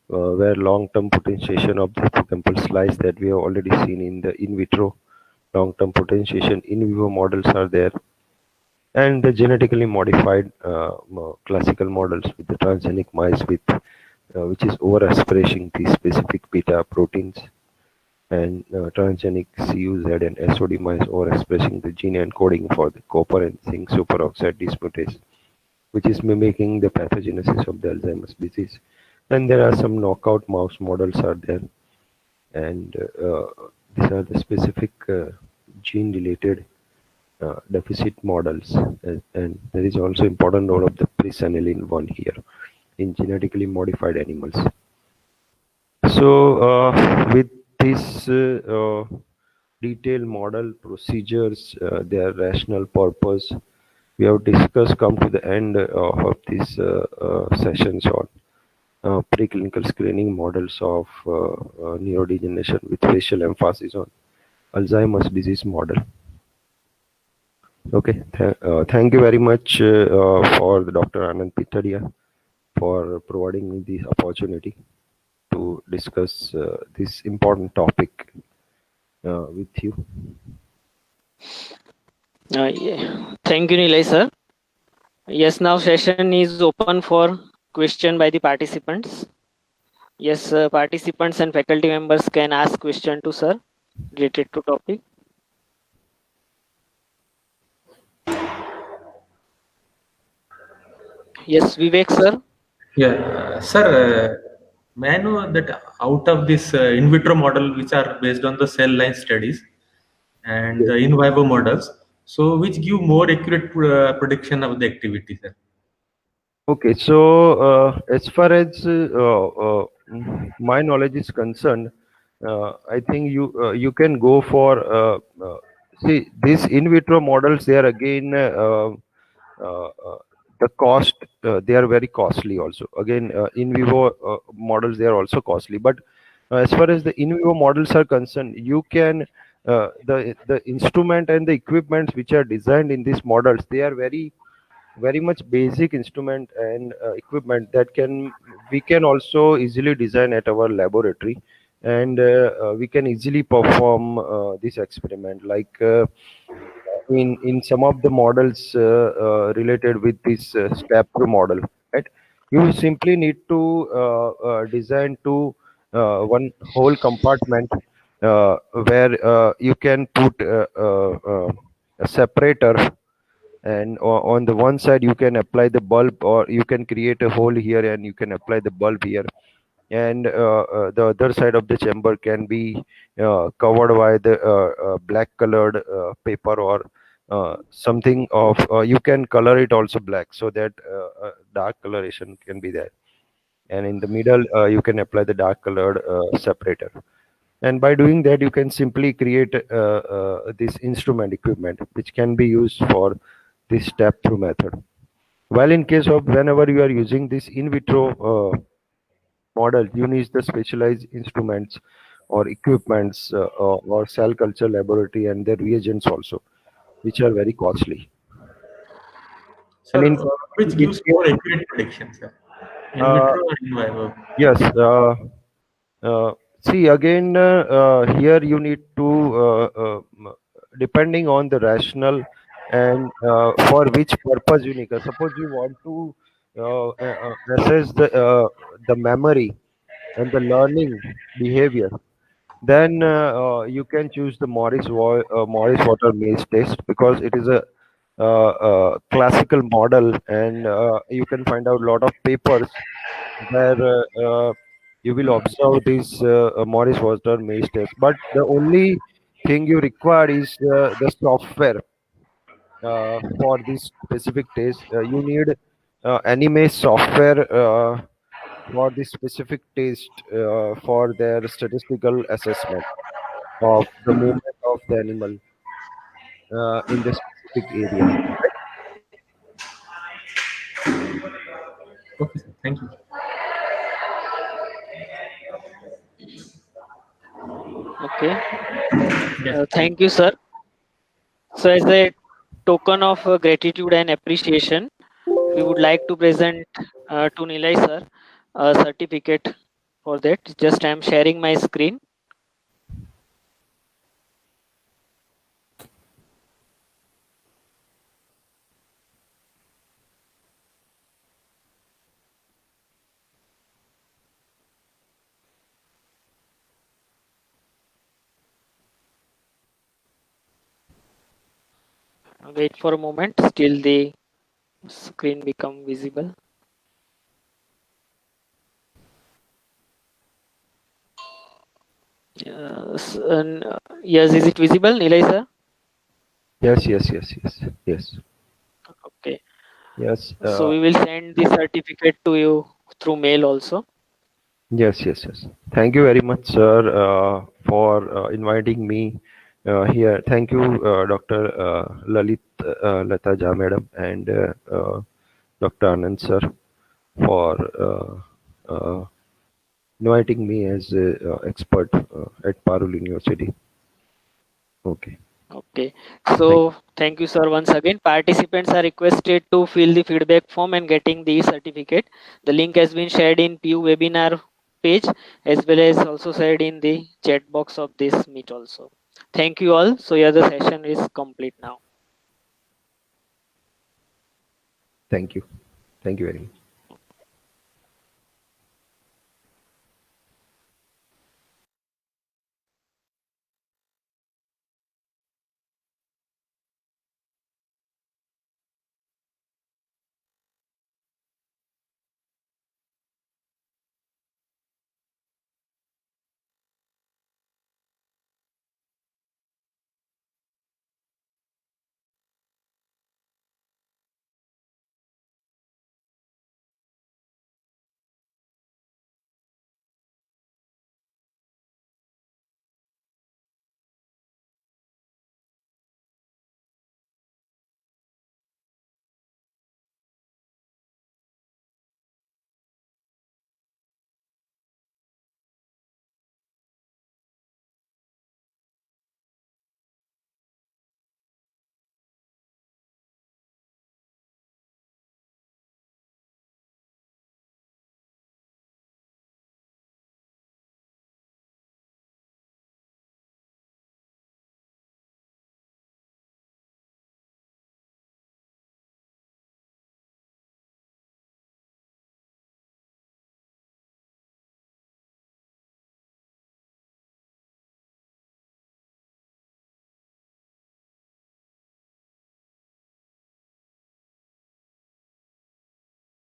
where long-term potentiation of the hippocampal slice that we have already seen in the in vitro. Long-term potentiation in vivo models are there, and the genetically modified classical models with the transgenic mice with which is overexpressing these specific beta proteins, and transgenic CUZ and SOD mice overexpressing the gene encoding for the copper and zinc superoxide dismutase, which is mimicking the pathogenesis of the Alzheimer's disease. And there are some knockout mouse models are there, and these are the specific gene-related deficit models, and there is also important role of the presenilin one here in genetically modified animals. So with this detailed model procedures, their rational purpose, we have discussed, come to the end of this sessions on preclinical screening models of neurodegeneration with special emphasis on Alzheimer's disease model. Okay, thank you very much for the Dr. Anand Pitadia for providing me this opportunity to discuss this important topic with you. Yeah. Thank you, Nilay sir. Yes, now session is open for question by the participants. Yes, participants and faculty members can ask question to sir related to topic. Yes, Vivek sir. Yeah, sir, may I know that out of this in vitro model, which are based on the cell line studies and Yes. the in vivo models, so which give more accurate prediction of the activity, sir? Okay, so as far as my knowledge is concerned, I think you can go for see these in vitro models. They are again the cost, they are very costly also. Again, in vivo models, they are also costly. But as far as the in vivo models are concerned, you can the instrument and the equipment which are designed in these models, they are very much basic instrument and equipment that we can also easily design at our laboratory, and we can easily perform this experiment. Like in some of the models related with this step through model, right? You simply need to design to one whole compartment where you can put a separator, and on the one side you can apply the bulb, or you can create a hole here and you can apply the bulb here, and the other side of the chamber can be covered by the black colored paper, or something of you can color it also black, so that dark coloration can be there, and in the middle you can apply the dark colored separator. And by doing that, you can simply create this instrument equipment which can be used for this step through method. While in case of whenever you are using this in vitro model, you need the specialized instruments or equipments, or cell culture laboratory and their reagents also, which are very costly. Sir, And which in gives more case, accurate prediction, sir? In uh, vitro or in vivo? yes, see again, here you need to, depending on the rationale and for which purpose you need. Suppose you want to assess the memory and the learning behavior, then you can choose the Morris Water maze test, because it is a classical model, and you can find out a lot of papers where you will observe this Morris Water maze test. But the only thing you require is the software for this specific test. You need anime software for this specific test for their statistical assessment of the movement of the animal in the specific area. Right? Okay, sir. Thank you. Okay. Yes. Thank you, sir. So, as a token of gratitude and appreciation, we would like to present to Nilay sir a certificate for that. Just I am sharing my screen. Wait for a moment till the screen become visible. Yes, is it visible, Nilay sir? Yes, yes, yes, yes, yes, Okay. yes, So we will send the certificate to you through mail also. yes, yes, yes. Thank you very much, sir, for inviting me here. Thank you, Dr. Lataja madam, and Dr. Anand sir, for inviting me as an expert at Parul University. Okay. Okay. Thank So thank you, sir, once again. Participants are requested to fill the feedback form and getting the certificate. The link has been shared in PU webinar page, as well as also shared in the chat box of this meet also. Thank you all. So yeah, the session is complete now. Thank you. Thank you very much.